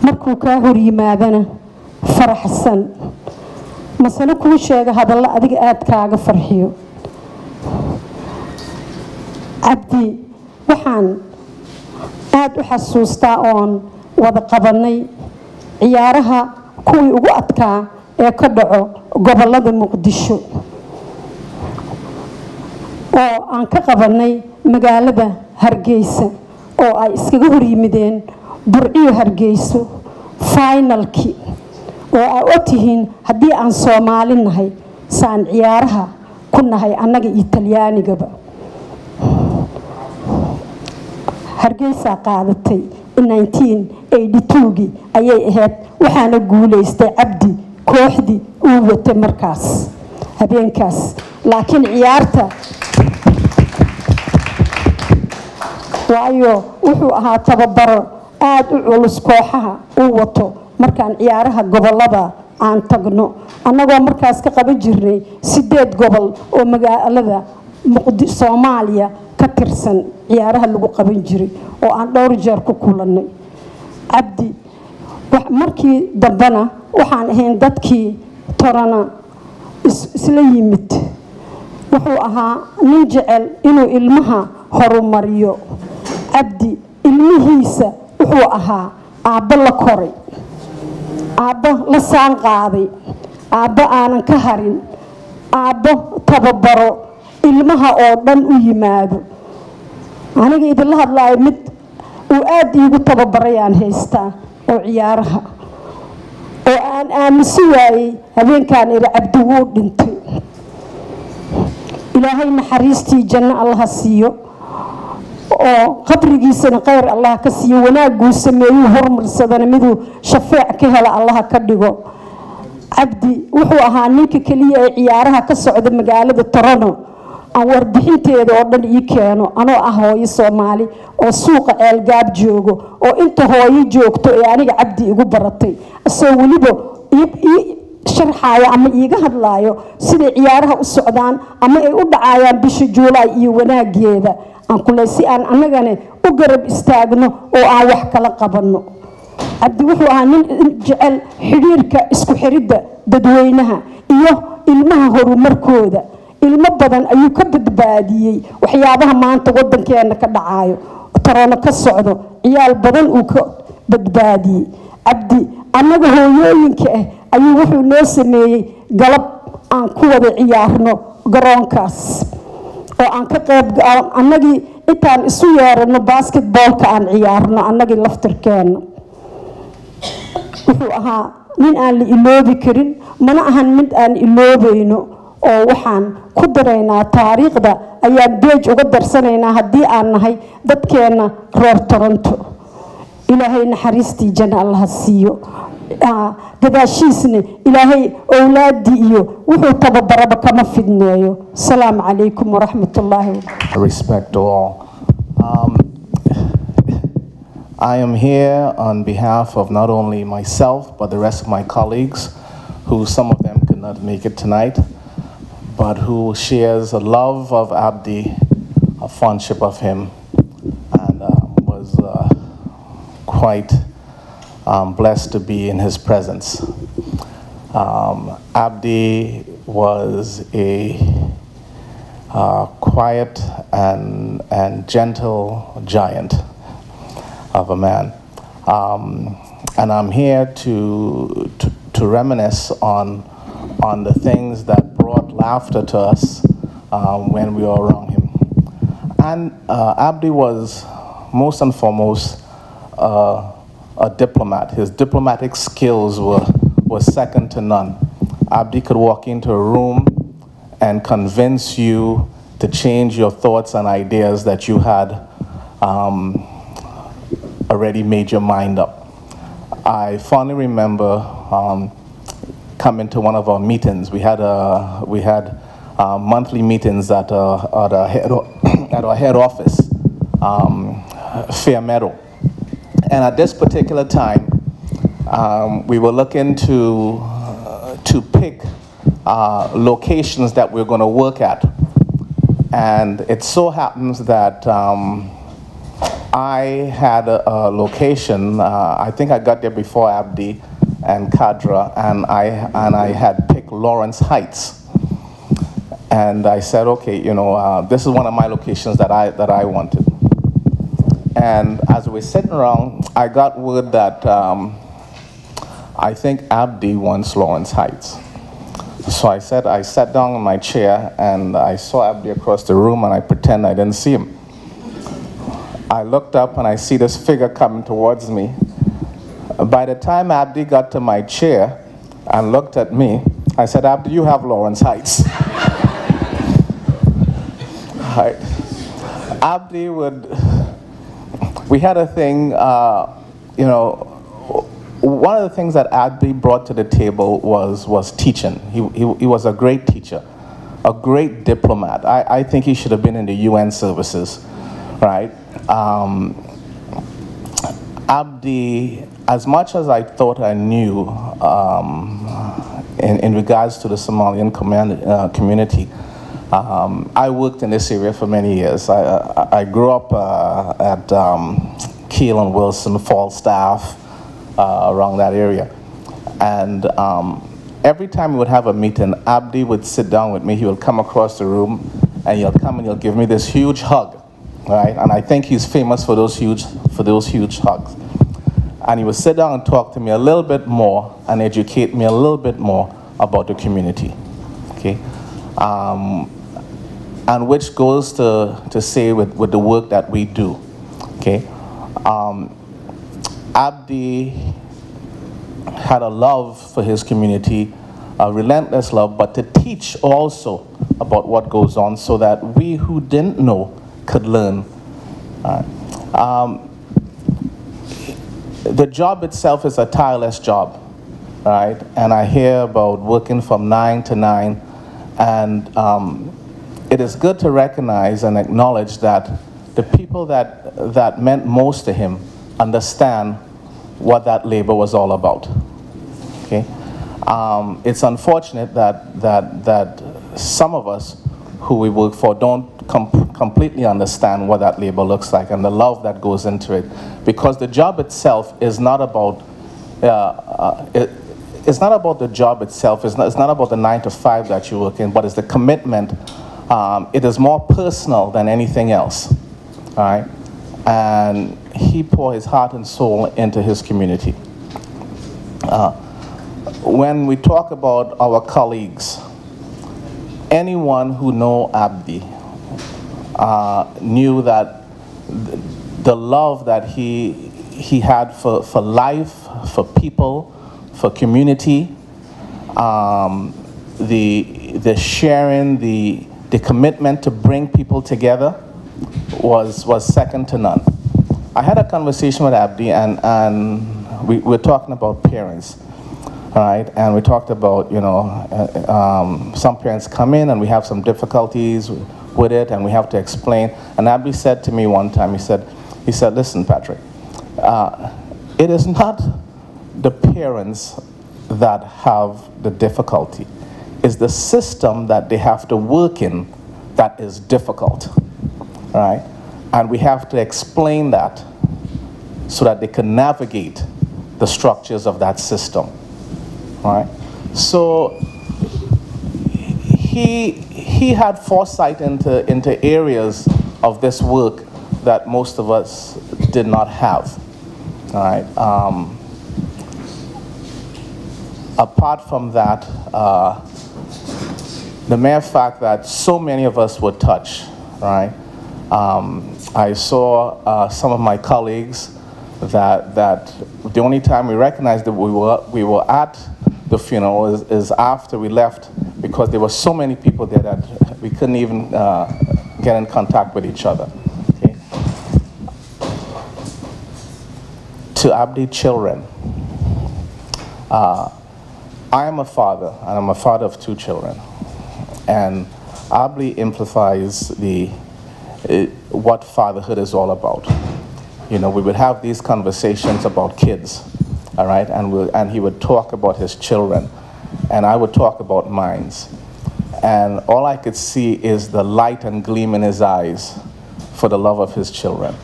markuu kaa hor yimaadana faraxsan masana kuu sheega hadalla adiga aad kaaga farxiyo cabdi waxaan aad u xasuustaa oon wada qabanay ciyaaraha kuwii ugu adkaa ee ka dhaco gobolada muqdisho oo aan ka qabanay magaalada hargeysa oo ay iskaga hor yimideen burciyo hargeyso finalkii oo ay ogtihiin haddii aan Soomaali nahay saan ciyaaraha ku nahay annaga Talyaanigaba hargeysa qaadatay 1982 ayay ahayd waxaana guuleystay cabdi kooxdii uu watay markaas habeenkaas laakiin ciyaarta waayo wuxuu ahaa tababaro aad u culus kooxaha uu wato markaan ciyaaraha gobolada aan tagno annagoo markaas ka qaban jirnay 8 gobol oo magaalada muqdisho Soomaaliya ka tirsan ciyaaraha lagu qaban jiray oo aan dhowr jeer ku kulanay cabdi markii dambana waxaan ahayn dadkii torana isla yimid wuxuu ahaa nin jecel inuu ilmaha horumariyo cabdi ilmihiisa wuxuu ahaa aabbo la koray aabbo la saan qaaday aabbo aanan ka harin aabbo tababaro ilmaha oo dhan u yimaado aniga idin la hadlaayo mid uu aad iigu tababarayaan haystaa oo ciyaaraha oo aan aaminsi waayey habeenkaan iri cabdi wuu dhintay ilaahay naxariistii janno allaha siiyo oo qabrigiisana khayr allah ka siiyo wanaaguu sameeyuu hormarsadana miduu shafeec ka hela allaha ka dhigo cabdi wuxuu ahaa ninka keliya ee ciyaaraha ka socda magaalada Toronto aan warbixinteeda oo dhan ii keeno anoo ah hooyo Soomaali oo suuqa ceelgaab joogo oo inta hooyo joogto ee aniga cabdi igu baratay asoo waliba sharxaaya ama iiga hadlaayo sida ciyaaraha u socdaan ama ay u dhacayaan bisha Juulaay iyo wanaageeda aan kula si aan annagana u garab istaagno oo aan wax kala qabanno cabdi wuxuu ahaa nin jecel xiriirka isku xiridda dadweynaha iyo ilmaha horumarkooda ilmo badan ayuu ka badbaadiyay waxyaabaha maanta wadankeena ka dhacayo Toronto ka socdo ciyaal badan uu ka badbaadiyay cabdi annaga hooyooyinka ayuu wuxuu noo sameeyay galab aan ku wada ciyaarno garoonkaas oo aan ka qayb annagii intaan isu yeerano basketballka aan ciyaarno annagii laftirkeena wuxuu ahaa nin aan la iloobi karin mana ahan mid aan iloobayno oo waxaan ku daraynaa taariikhda ayaan beej uga darsanaynaa haddii aan nahay dadkeena reer Toronto ilaahay naxariistii janno allah siiyo gadaashiisna ilaahay awlaadii iyo wuxuu tababaraba kama fidneeyo salaamu calaykum waraxmatullaahi Respect to all. I am here on behalf of not only myself but the rest of my colleagues, who some of them could not make it tonight, but who shares a love of Abdi, a fondship of him, and was quite blessed to be in his presence. Abdi was a quiet and gentle giant of a man. And I'm here to reminisce on the things that brought laughter to us when we were around him. And Abdi was, most and foremost, a diplomat. His diplomatic skills were second to none. Abdi could walk into a room and convince you to change your thoughts and ideas that you had already made your mind up. I fondly remember coming to one of our meetings. We had monthly meetings at our head office, Fair Meadow. And at this particular time, we were looking to pick locations that we're going to work at. And it so happens that I had a location, I think I got there before Abdi and Kadra, and I had picked Lawrence Heights. And I said, okay, this is one of my locations that I wanted. And as we were sitting around, I got word that I think Abdi wants Lawrence Heights. So I sat down in my chair and I saw Abdi across the room and I pretend I didn't see him. I looked up and I see this figure coming towards me. By the time Abdi got to my chair and looked at me, I said, Abdi, you have Lawrence Heights. Right. Abdi we had a thing, one of the things that Abdi brought to the table was teaching. He was a great teacher, a great diplomat. I think he should have been in the UN services, right? Abdi, as much as I thought I knew in regards to the Somalian community, I worked in this area for many years. I grew up at Kiel and Wilson, Falstaff, around that area. And every time we would have a meeting, Abdi would sit down with me. He would come across the room and he'll come and he'll give me this huge hug, right? And I think he's famous for those huge hugs. And he would sit down and talk to me a little bit more and educate me a little bit more about the community, okay? And which goes to say with the work that we do, okay? Abdi had a love for his community, a relentless love, but to teach also about what goes on so that we who didn't know could learn. The job itself is a tireless job, right? And I hear about working from 9 to 9, and it is good to recognize and acknowledge that the people that meant most to him understand what that labor was all about. Okay, it's unfortunate that some of us who we work for don't completely understand what that labor looks like and the love that goes into it, because the job itself is not about it's not about the job itself. It's not about the 9 to 5 that you work in, but it's the commitment. It is more personal than anything else, all right? And he poured his heart and soul into his community. When we talk about our colleagues, anyone who know Abdi knew that the love that he had for life, for people, for community, the sharing, the commitment to bring people together was second to none. I had a conversation with Abdi and we were talking about parents, right? And we talked about, some parents come in and we have some difficulties with it and we have to explain. And Abdi said to me one time, he said, listen, Patrick, it is not the parents that have the difficulty. It's the system that they have to work in that is difficult, right? And we have to explain that so that they can navigate the structures of that system, right? So he had foresight into areas of this work that most of us did not have. All right. Apart from that, the mere fact that so many of us were touched, right? I saw some of my colleagues that the only time we recognized that we were at the funeral is after we left, because there were so many people there that we couldn't even get in contact with each other. Okay? To Abdi children, I am a father, and I'm a father of 2 children. And Abdi amplifies what fatherhood is all about. You know, we would have these conversations about kids, all right? And he would talk about his children, and I would talk about mine. And all I could see is the light and gleam in his eyes for the love of his children.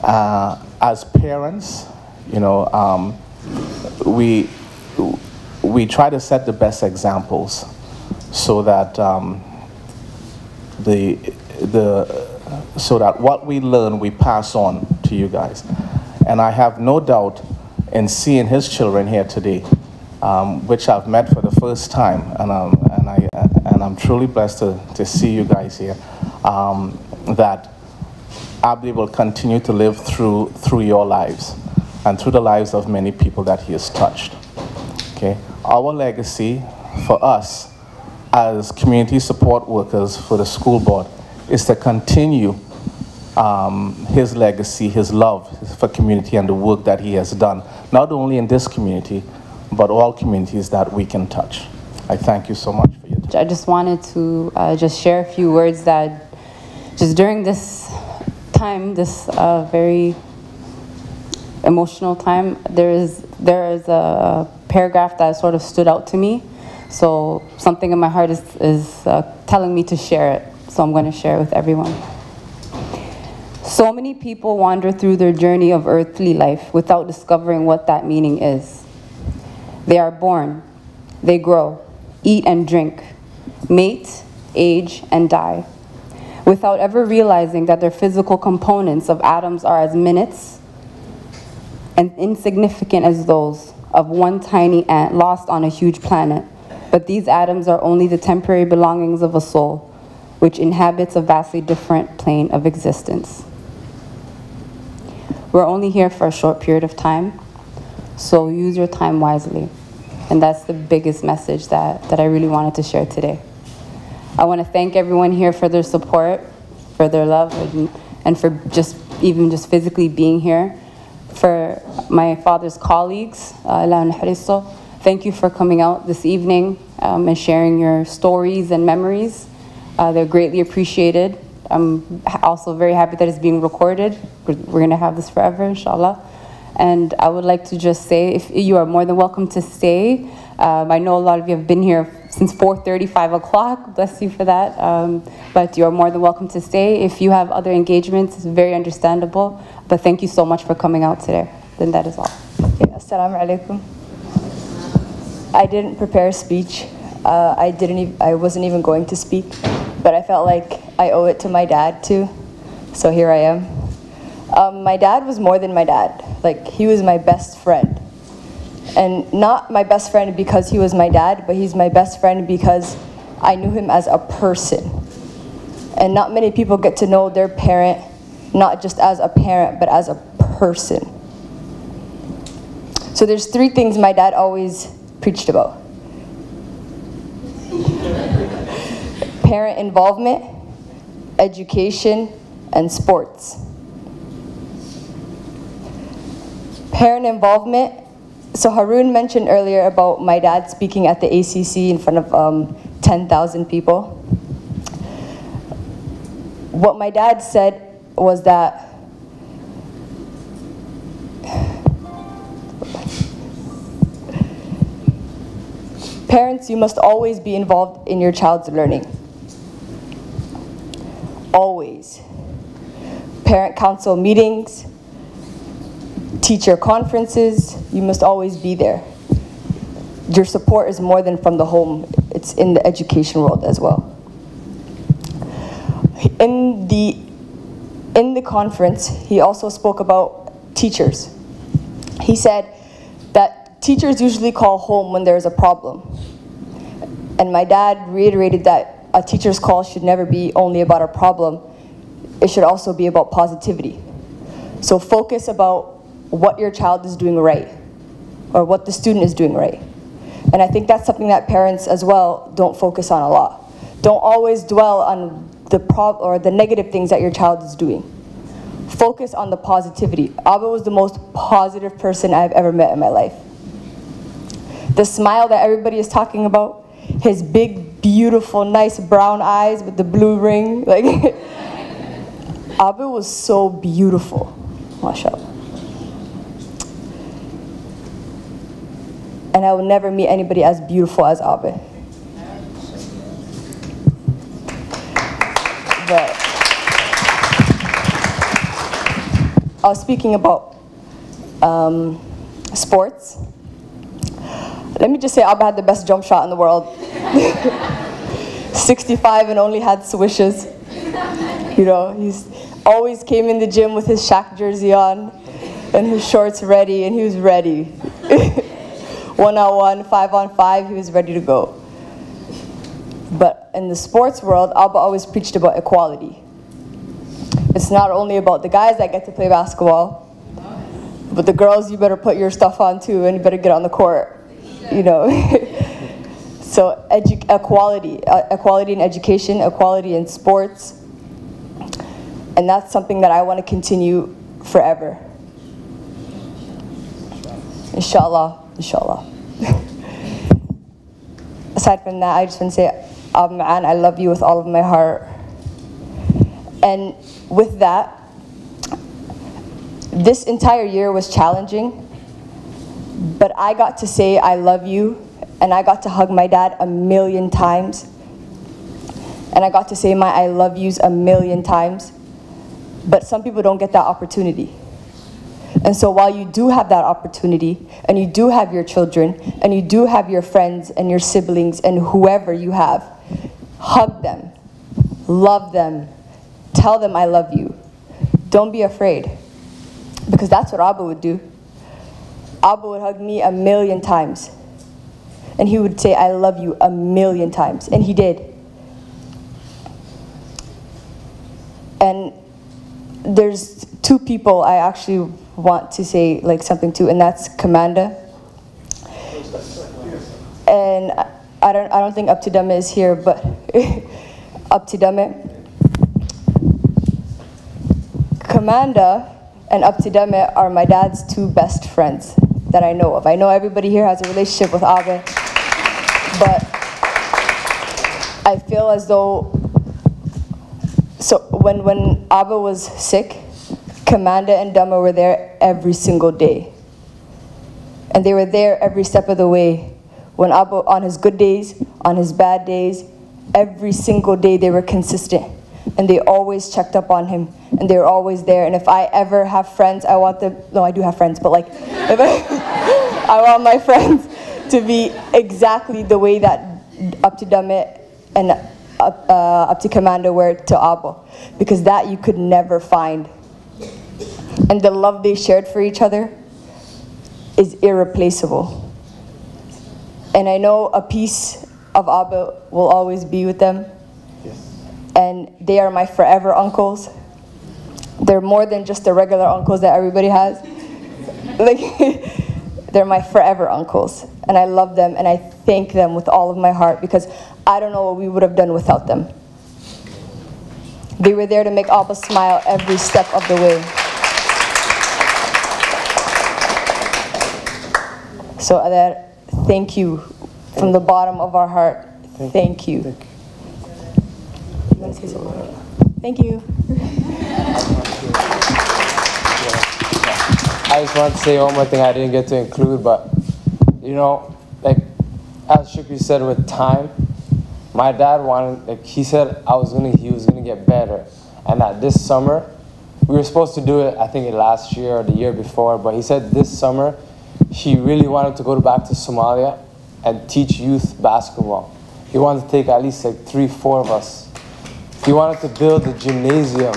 As parents, you know, we try to set the best examples so that so that what we learn we pass on to you guys. And I have no doubt in seeing his children here today, which I've met for the first time, and I'm truly blessed to see you guys here, that Abdi will continue to live through your lives and through the lives of many people that he has touched. Okay, our legacy for us as community support workers for the school board is to continue his legacy, his love for community and the work that he has done, not only in this community, but all communities that we can touch. I thank you so much for your time. I just wanted to just share a few words that just during this time, this very emotional time, there is a paragraph that sort of stood out to me. So something in my heart is telling me to share it. So I'm going to share it with everyone. So many people wander through their journey of earthly life without discovering what that meaning is. They are born, they grow, eat and drink, mate, age, and die, without ever realizing that their physical components of atoms are as minutes and insignificant as those of one tiny ant lost on a huge planet. But these atoms are only the temporary belongings of a soul, which inhabits a vastly different plane of existence. We're only here for a short period of time, so use your time wisely. And that's the biggest message that I really wanted to share today. I want to thank everyone here for their support, for their love, and for just physically being here. For my father's colleagues, AUN, thank you for coming out this evening and sharing your stories and memories. They're greatly appreciated. I'm also very happy that it's being recorded. We're going to have this forever, inshallah. And I would like to just say, if you are more than welcome to stay. I know a lot of you have been here since 4:30, 5 o'clock. Bless you for that. But you are more than welcome to stay. If you have other engagements, it's very understandable. But thank you so much for coming out today. Then that is all. Assalamu alaikum. I didn't prepare a speech. I wasn't even going to speak, but I felt like I owe it to my dad too. So here I am. My dad was more than my dad. Like, he was my best friend. And not my best friend because he was my dad, but he's my best friend because I knew him as a person. And not many people get to know their parent, not just as a parent, but as a person. So there's 3 things my dad always preached about. Parent involvement, education, and sports. Parent involvement. So Haroon mentioned earlier about my dad speaking at the ACC in front of 10,000 people. What my dad said was that parents, you must always be involved in your child's learning. Always. Parent council meetings, teacher conferences, you must always be there. your support is more than from the home, it's in the education world as well. In the conference, he also spoke about teachers. He said that teachers usually call home when there's a problem. And my dad reiterated that a teacher's call should never be only about a problem. It should also be about positivity. So focus about what your child is doing right, or what the student is doing right. And I think that's something that parents as well don't focus on a lot. Don't always dwell on the negative things that your child is doing. Focus on the positivity. Abba was the most positive person I've ever met in my life. The smile that everybody is talking about, his big, beautiful, nice brown eyes with the blue ring, like Abba was so beautiful, mashallah. And I will never meet anybody as beautiful as Abba. But I was speaking about sports. Let me just say Abba had the best jump shot in the world. 65 and only had swishes. You know, he's always came in the gym with his Shaq jersey on and his shorts ready, and he was ready. 1-on-1, 5-on-5, he was ready to go. But in the sports world, Abba always preached about equality. It's not only about the guys that get to play basketball, but the girls, you better put your stuff on too, and you better get on the court, you know. So equality in education, equality in sports, and that's something that I want to continue forever. Inshallah, inshallah. Aside from that, I just want to say, Ab Ma'an, I love you with all of my heart. And with that, this entire year was challenging, but I got to say I love you, and I got to hug my dad 1,000,000 times, and I got to say my I love yous 1,000,000 times, but some people don't get that opportunity. And so while you do have that opportunity, and you do have your children, and you do have your friends and your siblings and whoever you have, hug them, love them, tell them I love you. Don't be afraid, because that's what Abba would do. Abba would hug me 1,000,000 times, and he would say I love you 1,000,000 times, and he did. And there's two people I actually want to say like something to, and that's Commander. And I don't think Up to Dame is here, but Up to Dame. Commander and Up to Dame are my dad's two best friends that I know of. I know everybody here has a relationship with Abba, but I feel as though, so when Abba was sick, Commander and Dama were there every single day. And they were there every step of the way. When Abba, on his good days, on his bad days, every single day they were consistent. And they always checked up on him, and they were always there. And if I ever have friends, I want them, no, I do have friends, but like, if I want my friends to be exactly the way that Up to Dame and Up to Commander were to Abba, because that you could never find. And the love they shared for each other is irreplaceable. And I know a piece of Abba will always be with them. Yes. And they are my forever uncles. They're more than just the regular uncles that everybody has. Like, they're my forever uncles. And I love them, and I thank them with all of my heart, because I don't know what we would have done without them. They were there to make Abba smile every step of the way. So Adar, thank you from the bottom of our heart. Thank you. You want to say something? Thank you. I just want to say one more thing I didn't get to include, but you know, like as Shukri said, with time, my dad wanted, like he said, he was gonna get better, and that this summer, we were supposed to do it, I think last year or the year before, but he said this summer, he really wanted to go back to Somalia and teach youth basketball. He wanted to take at least like 3-4 of us. He wanted to build a gymnasium.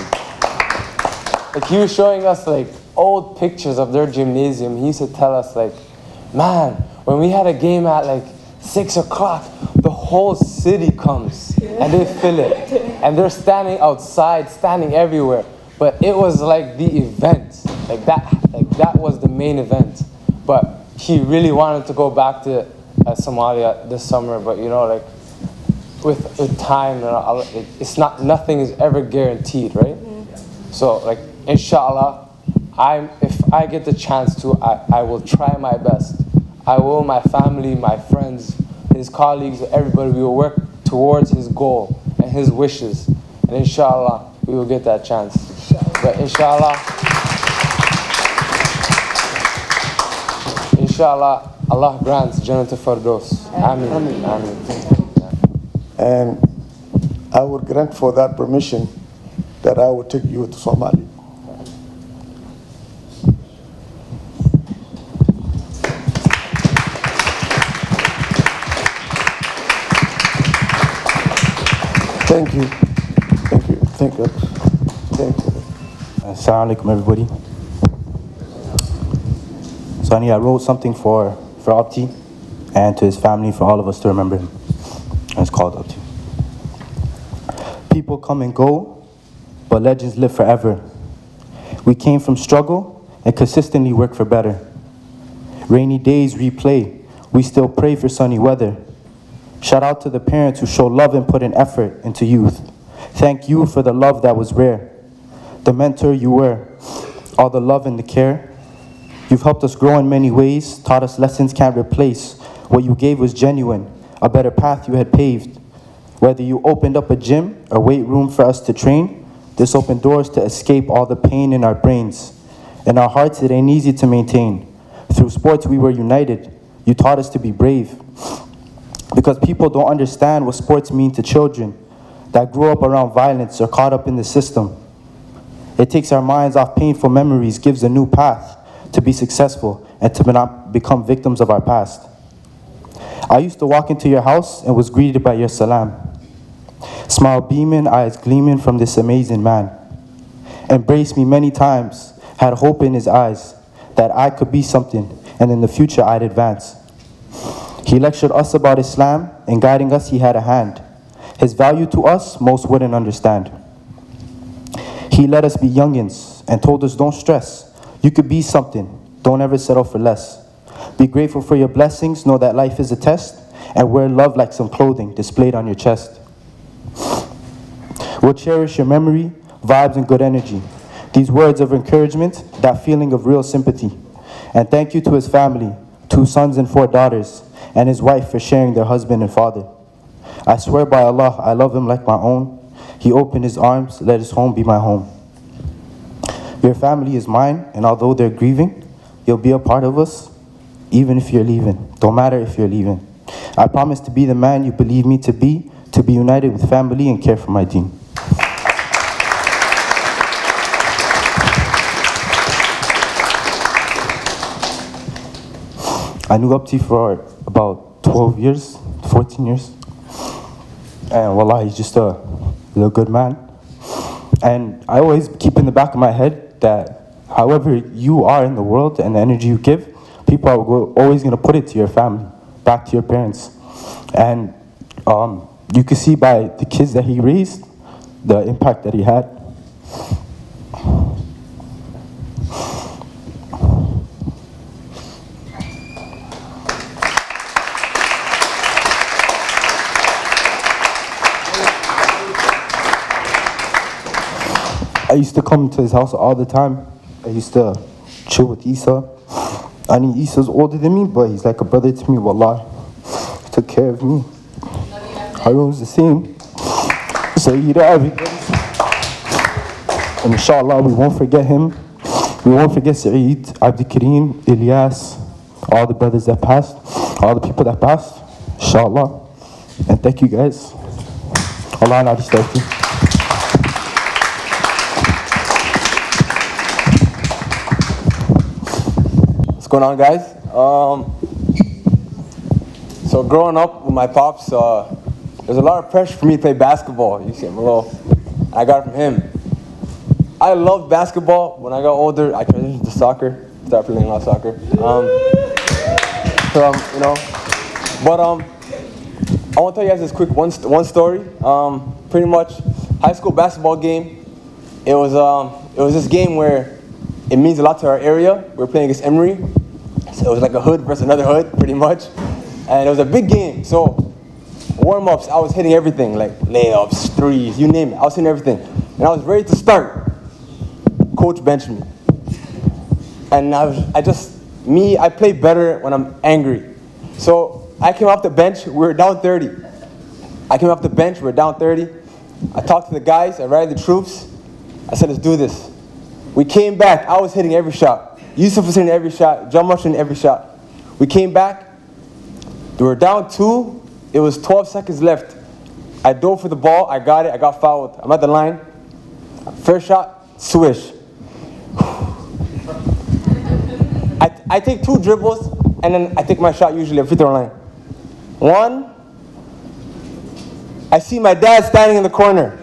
Like he was showing us like old pictures of their gymnasium. He used to tell us like, man, when we had a game at like 6 o'clock, the whole city comes and they fill it. And they're standing outside, standing everywhere. But it was like the event. Like that was the main event. But he really wanted to go back to Somalia this summer, but you know, like with time, it's not, nothing is ever guaranteed, right? So like, inshallah, if I get the chance to, I will try my best. I will, my family, my friends, his colleagues, everybody, we will work towards his goal and his wishes. And inshallah, we will get that chance. But inshallah, Allah grants Jannatul Firdaus. Ameen. Ameen. And I would grant for that permission that I would take you to Somalia. Thank you. Thank you. Thank you. Thank you. Assalamu alaikum, everybody. Sonny, I wrote something for Abdi and to his family, for all of us to remember him. And it's called Abdi. People come and go, but legends live forever. We came from struggle and consistently work for better. Rainy days replay, we still pray for sunny weather. Shout out to the parents who show love and put an effort into youth. Thank you for the love that was rare. The mentor you were, all the love and the care. You've helped us grow in many ways, taught us lessons can't replace. What you gave was genuine, a better path you had paved. Whether you opened up a gym, a weight room for us to train, this opened doors to escape all the pain in our brains. In our hearts, it ain't easy to maintain. Through sports, we were united. You taught us to be brave. Because people don't understand what sports mean to children that grew up around violence or caught up in the system. It takes our minds off painful memories, gives a new path to be successful and to not become victims of our past. I used to walk into your house and was greeted by your salam. Smile beaming, eyes gleaming from this amazing man. Embraced me many times, had hope in his eyes that I could be something and in the future I'd advance. He lectured us about Islam, and guiding us he had a hand. His value to us, most wouldn't understand. He let us be youngins and told us don't stress. You could be something, don't ever settle for less. Be grateful for your blessings, know that life is a test, and wear love like some clothing displayed on your chest. We'll cherish your memory, vibes, and good energy. These words of encouragement, that feeling of real sympathy. And thank you to his family, 2 sons and 4 daughters, and his wife for sharing their husband and father. I swear by Allah, I love him like my own. He opened his arms, let his home be my home. Your family is mine, and although they're grieving, you'll be a part of us, even if you're leaving. Don't matter if you're leaving. I promise to be the man you believe me to be united with family and care for my deen. I knew Abdi for about 12 years, 14 years. And wallah, he's just a little good man. And I always keep in the back of my head that however you are in the world and the energy you give, people are always going to put it to your family, back to your parents. And you can see by the kids that he raised, the impact that he had. I used to come to his house all the time. I used to chill with Isa. I mean, Isa's older than me, but he's like a brother to me, wallah. He took care of me. Harun was the same. So everybody. And inshallah, we won't forget him. We won't forget Saeed, Abdi Kareem, Ilyas, all the brothers that passed, all the people that passed, inshallah. And thank you guys. Allah and Adi. What's going on, guys? So So growing up with my pops, there's a lot of pressure for me to play basketball. You see, I got it from him. I loved basketball. When I got older, I transitioned to soccer. Started playing a lot of soccer. You know, but I want to tell you guys this quick one story. Pretty much, high school basketball game. It was this game where it means a lot to our area. We were playing against Emory, so it was like a hood versus another hood, pretty much. And it was a big game. So warm-ups, I was hitting everything, like layups, threes, you name it. I was hitting everything, and I was ready to start. Coach benched me, and I play better when I'm angry. So I came off the bench, we were down 30. I came off the bench, we were down 30. I talked to the guys, I rallied the troops. I said, let's do this. We came back, I was hitting every shot. Yusuf was hitting every shot, John was hitting every shot. We came back, we were down 2, it was 12 seconds left. I dove for the ball, I got it, I got fouled. I'm at the line, first shot, swish. I take 2 dribbles, and then I take my shot usually at free throw line. 1, I see my dad standing in the corner.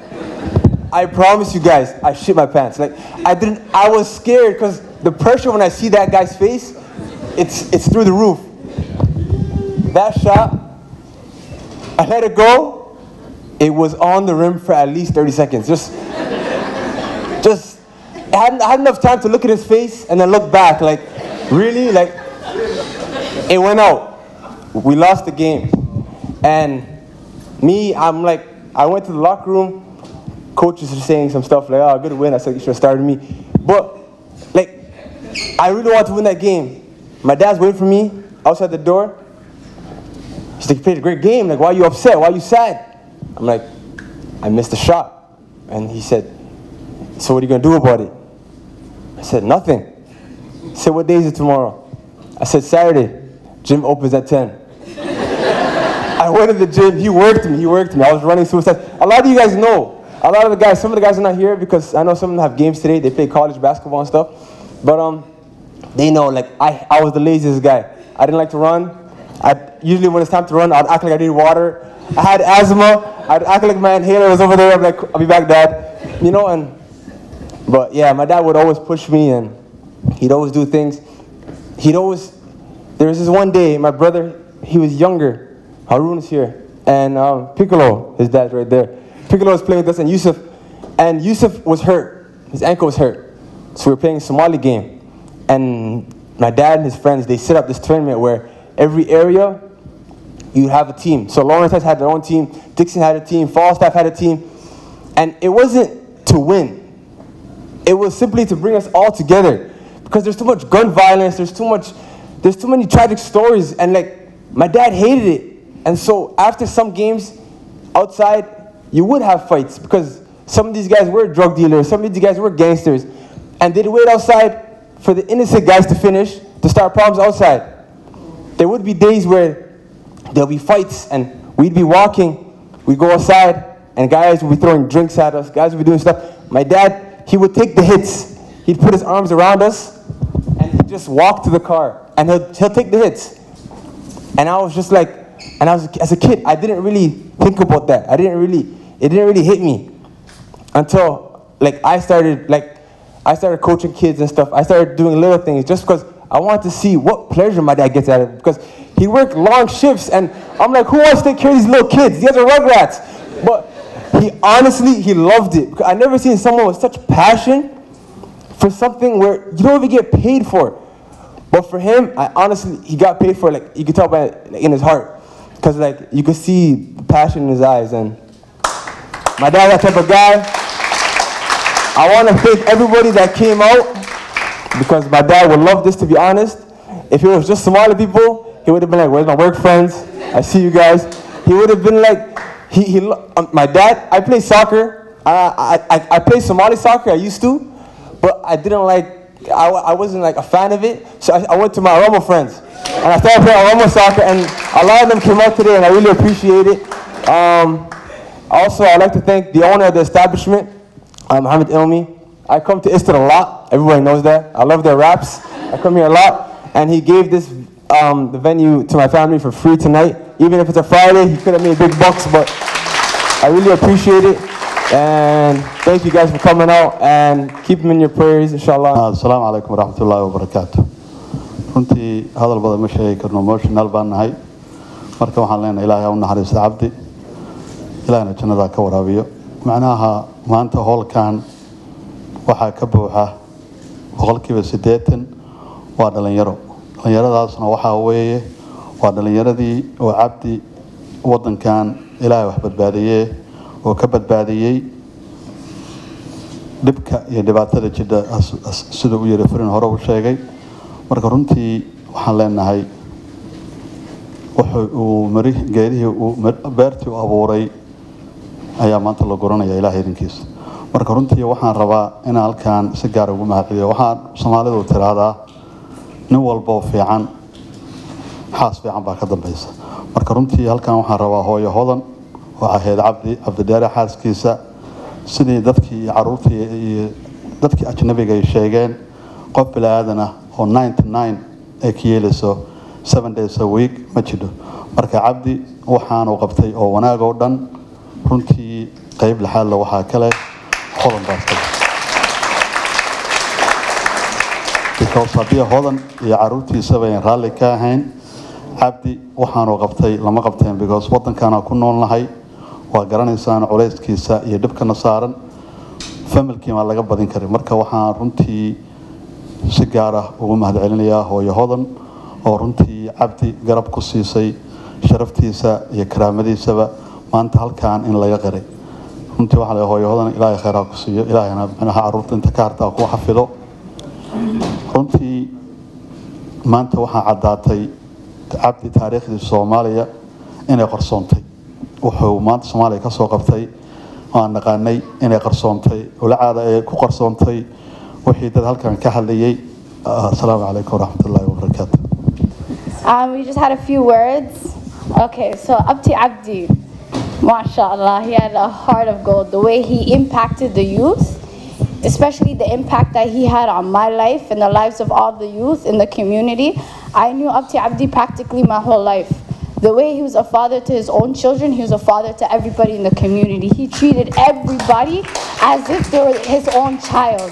I promise you guys, I shit my pants. Like, I was scared because the pressure when I see that guy's face, it's through the roof. That shot, I let it go, it was on the rim for at least 30 seconds. I had enough time to look at his face and then look back, like, really? Like, it went out. We lost the game. And me, I'm like, I went to the locker room, coaches are saying some stuff like, oh, good win. I said, you should have started me. But, like, I really want to win that game. My dad's waiting for me outside the door. He's like, you played a great game. Like, why are you upset? Why are you sad? I'm like, I missed a shot. And he said, so what are you going to do about it? I said, nothing. He said, what day is it tomorrow? I said, Saturday. Gym opens at 10. I went to the gym. He worked me. I was running suicide. A lot of you guys know. A lot of the guys, some of the guys are not here because I know some of them have games today. They play college basketball and stuff. But they know, like, I was the laziest guy. I didn't like to run. Usually when it's time to run, I'd act like I needed water. I had asthma. I'd act like my inhaler was over there. I'm like, I'll be back, Dad. You know, but yeah, my dad would always push me and he'd always do things. There was this one day, my brother, he was younger. Harun is here. And Piccolo, his dad's right there. Piccolo was playing with us and Yusuf was hurt. His ankle was hurt. So we were playing a Somali game. And my dad and his friends, they set up this tournament where every area, you have a team. So Lawrence had their own team, Dixon had a team, Falstaff had a team. And it wasn't to win. It was simply to bring us all together. Because there's too much gun violence, there's too many tragic stories, and like, my dad hated it. And so after some games outside, you would have fights because some of these guys were drug dealers, some of these guys were gangsters, and they'd wait outside for the innocent guys to finish to start problems outside. There would be days where there'll be fights and we'd be walking, we'd go outside and guys would be throwing drinks at us, guys would be doing stuff. My dad, he would take the hits. He'd put his arms around us and he'd just walk to the car and he'll take the hits. And I was just like, as a kid, I didn't really think about that. It didn't really hit me until like I started coaching kids and stuff. I started doing little things just because I wanted to see what pleasure my dad gets out of it, because he worked long shifts and I'm like, who wants to take care of these little kids? These are rugrats. But he loved it. I never seen someone with such passion for something where you don't even get paid for. But for him, he got paid for it. Like, you could tell by in his heart, because like you could see the passion in his eyes. And my dad's that type of guy. I want to thank everybody that came out, because my dad would love this, to be honest. If it was just Somali people, he would have been like, where's my work friends? I see you guys. He would have been like, my dad, I play soccer. I play Somali soccer, I used to, but I didn't like, I wasn't like a fan of it. So I went to my Oromo friends and I started playing Oromo soccer, and a lot of them came out today and I really appreciate it. Also, I'd like to thank the owner of the establishment, Mohammed Ilmi. I come to Istar a lot. Everybody knows that. I love their raps. I come here a lot. And he gave this the venue to my family for free tonight. Even if it's a Friday, he could have made big bucks, but I really appreciate it. And thank you guys for coming out, and keep him in your prayers, inshallah. Assalamu alaikum wa rahmatullahi wa barakatuh. Runtii hadal badan ma sheegi karno, emotional baan nahay. Marka waxaan leenahay Ilaahay ha u naxariisto Cabdi. Ilaahna jannada ka waraabiyo. Macnaha maanta howlkan waxaa ka buuxa boqolkiiba 80 waa dhalinyaro. Dhalinyaradaasna waxaa weeye waa dhalinyaradii oo Cabdi wadankan Ilaahay wax badbaadiyay oo ka badbaadiyay dhibka iyo dhibaatada jidda sida uu yiri Fariin hore u sheegay. Marka runtii waxaan leenahay wuxuu mari geedihii uu beertii u abuuray ayaa maanta la goranaya Ilaahay idinkiisa. Marka runtii waxaan rabaa in halkaan si gaar ah ugu mahadceliyo. Waxaan Soomaalidu tiraahdaa nin walba oo fiican xaas fiican baa ka dambaysa. Marka runtii halkaan waxaan rabaa hooyo hodan oo ahayd Cabdi Dheere xaaskiisa, sidii dadkii caruurtii iyo dadkii ajnabiga ay sheegeen, qof bilaadan ah oo 99 ay ka yeelayso 7 days a week ma jiro. Marka Cabdi waxaan uu qabtay oo wanaag oo dhan runtii qayb laxaad la waxaa kale hodan baastay. because haddii hodan iyo caruurtiisa bay raalli ka ahayn, Cabdi waxaan uu qabtay lama qabteen because wadankan aan ku noolnahay waa garanaysaan culayskiisa iyo dhibkana saaran familkii ma laga badin karin. Marka waxaan runtii si gaar ah ugu mahadcelinayaa hooyo hodan oo runtii Cabdi garab ku siisay sharaftiisa iyo karaamadiisaba maanta halkaan in laga qiray. runtii waxaa la hooyo hodan Ilaahay khayr ha ku siiyo, Ilaahayna macnaha caruurta inta ka hartaa ku xafido. runtii maanta waxaa caddaatay Cabdi taariikhdii Soomaaliya inay qarsoontay. wuxuu maanta Soomaaliya ka soo qabtay aan naqaanay inay qarsoontay ula caada ay ku qarsoontay wixii dad halkan ka hadlayay. Assalamu alaykum wa rahmatullahi wa barakatuh. We just had a few words. Okay, so up to Cabdi, mashallah, he had a heart of gold. The way he impacted the youth, especially the impact that he had on my life and the lives of all the youth in the community. I knew up to Cabdi practically my whole life. The way he was a father to his own children, he was a father to everybody in the community. He treated everybody as if they were his own child.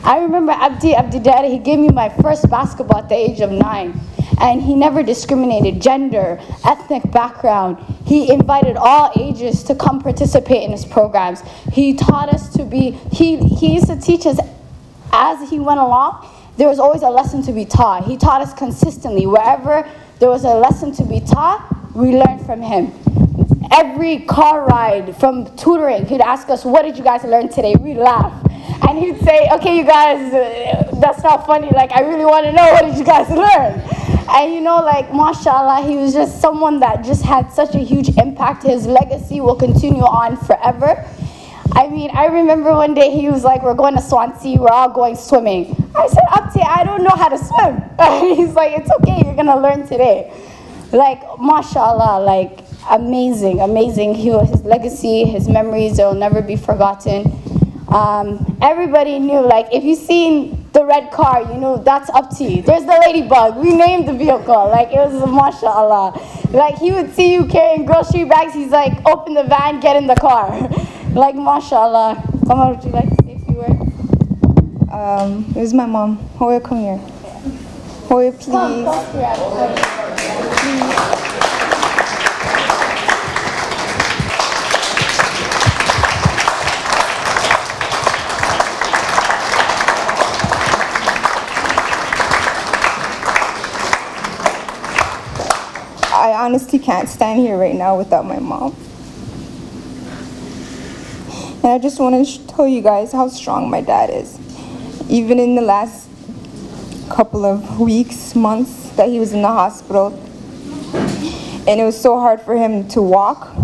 I remember Cabdi Dheere, he gave me my first basketball at the age of 9. And he never discriminated gender, ethnic background. He invited all ages to come participate in his programs. He taught us to be, he used to teach us as he went along. There was always a lesson to be taught. He taught us consistently. Wherever there was a lesson to be taught, we learned from him. Every car ride from tutoring, he'd ask us, what did you guys learn today? We'd laugh. And he'd say, okay, you guys, that's not funny. Like, I really want to know, what did you guys learn? And you know, like, mashallah, he was just someone that just had such a huge impact. His legacy will continue on forever. I mean, I remember one day he was like, we're going to Swansea, we're all going swimming. I said, Abti, I don't know how to swim. And he's like, it's okay, you're going to learn today. Like, mashallah, like, amazing, amazing. His legacy, his memories, they'll never be forgotten. Everybody knew, like, if you seen the red car, you know, that's Abti. There's the ladybug. We named the vehicle. Like, it was mashallah. Like, he would see you carrying grocery bags. He's like, open the van, get in the car. Like, mashallah. Mama, would you like to say a few words? It was my mom. Hoya, come here. Hoya, please. Please. I honestly can't stand here right now without my mom. And I just want to tell you guys how strong my dad is. Even in the last couple of weeks, months that he was in the hospital, and it was so hard for him to walk,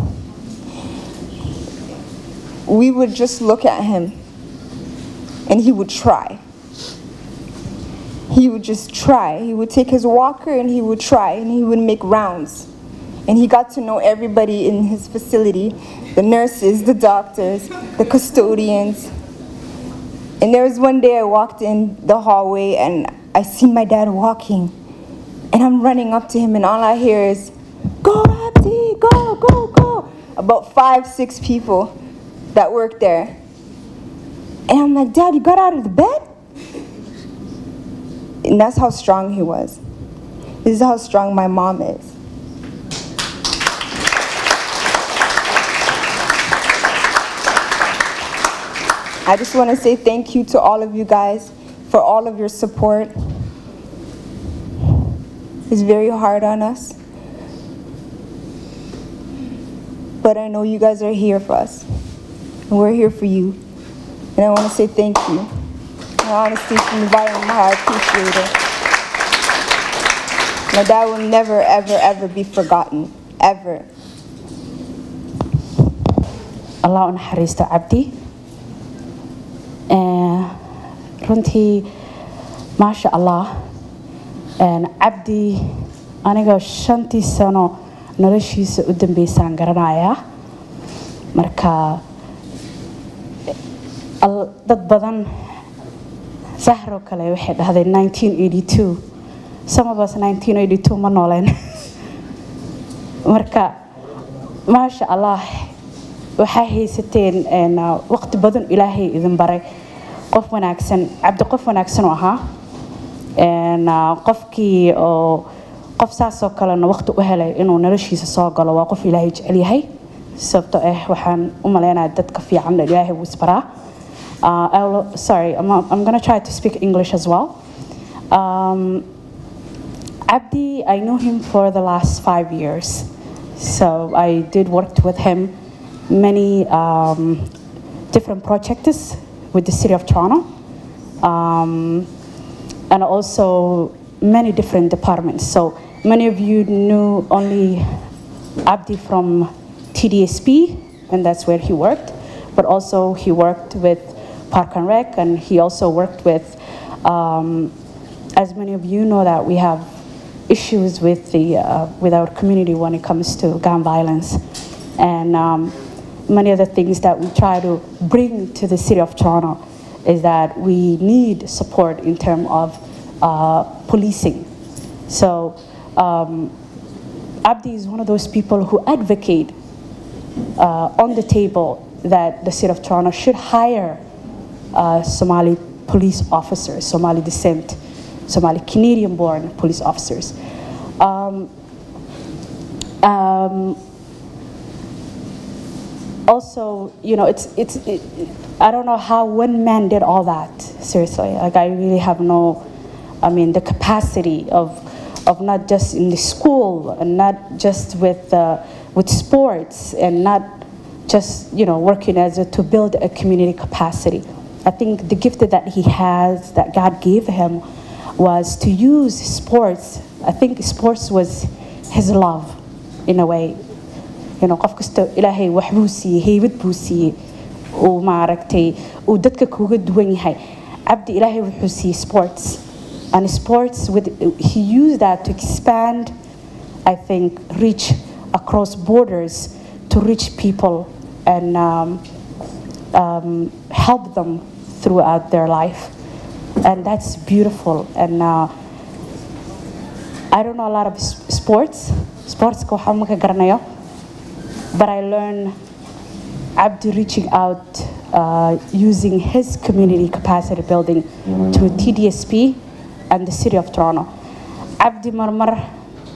we would just look at him and he would try. He would just try. He would take his walker and he would try, and he would make rounds. And he got to know everybody in his facility, the nurses, the doctors, the custodians. And there was one day I walked in the hallway and I see my dad walking. And I'm running up to him and all I hear is, go Abdi! Abdi, go, go, go. About 5, 6 people that worked there. And I'm like, Dad, you got out of the bed? And that's how strong he was. This is how strong my mom is. I just want to say thank you to all of you guys for all of your support. It's very hard on us, but I know you guys are here for us, and we're here for you. And I want to say thank you. And honestly, from the bottom of my heart, I appreciate it. My dad will never, ever, ever be forgotten, ever. Allah naxariisto Cabdi. runtii maasha Allah Cabdi aniga 5 sano noloshiisa u dambeysaan garanayaa marka dad badan Zahro kale waxay dhahday 1982 some of us 1982 ma nooleen marka maasha Allah waxay haysateen waqti badan Ilaahay idin baray qof wanaagsan Cabdi qof wanaagsan oo ahaa qofkii oo qof saasoo kalena waqti u helay inuu noloshiisa soo galo waa qof Ilaahay jecel yahay sababtoo waxaan u maleynayaa dadka fiican Ilaahay wuu isbaraa sorry I'm going to try to speak English as well Cabdi I knew him for the last 5 years so I did work with him many different projects with the City of Toronto and also many different departments. So many of you knew only Cabdi from TDSP, and that's where he worked, but also he worked with Park and Rec, and he also worked with, as many of you know that we have issues with our community when it comes to gun violence. And many of the things that we try to bring to the City of Toronto is that we need support in terms of policing. So Cabdi is one of those people who advocate on the table that the City of Toronto should hire Somali police officers, Somali descent, Somali Canadian-born police officers. Also, you know, I don't know how one man did all that, seriously. Like, I really have the capacity of not just in the school and not just with sports and not just, you know, working to build a community capacity. I think the gift that he has, that God gave him, was to use sports. I think sports was his love, in a way. You know, qof kasta Ilaahay wax buu siiyay, haybad buu siiyay oo maaragtay oo dadka kuga duwan yahay. Cabdi Ilaahay wuxuu siiyay sports, and sports he used that to expand, I think, reach across borders to reach people and help them throughout their life, and that's beautiful. And I don't know a lot of sports ko waxa ma ka garanayo. But I learned Cabdi reaching out, using his community capacity building to TDSP and the City of Toronto. Cabdi marmar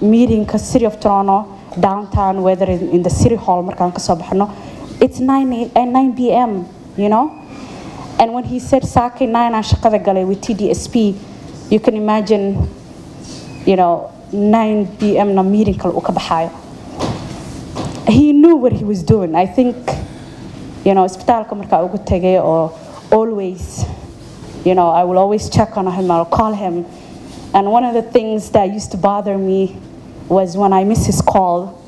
meeting the City of Toronto downtown, whether in the City Hall, it's 9 p.m., you know? And when he said, Sake 9 shaqada galay with TDSP, you can imagine, you know, 9 p.m. na meeting kale u ka baxayo. He knew what he was doing. I think, you know, isbitaalka marka ugu tagay or always, you know, I will always check on him, I'll call him. And one of the things that used to bother me was when I miss his call,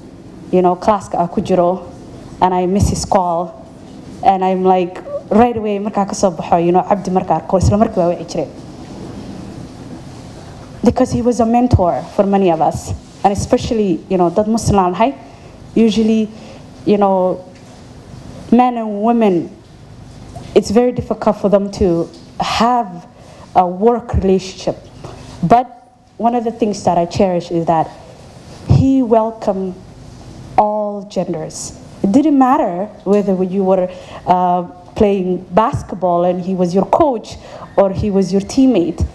you know, claska akujiro, and I miss his call, and I'm like, right away, marka ka soo baxo, you know, Cabdi marka arko, isla marka waa wici jiray. Because he was a mentor for many of us, and especially, you know, dad Muslim nahay. Usually, you know, men and women, it's very difficult for them to have a work relationship. But one of the things that I cherish is that he welcomed all genders. It didn't matter whether you were playing basketball and he was your coach or he was your teammate.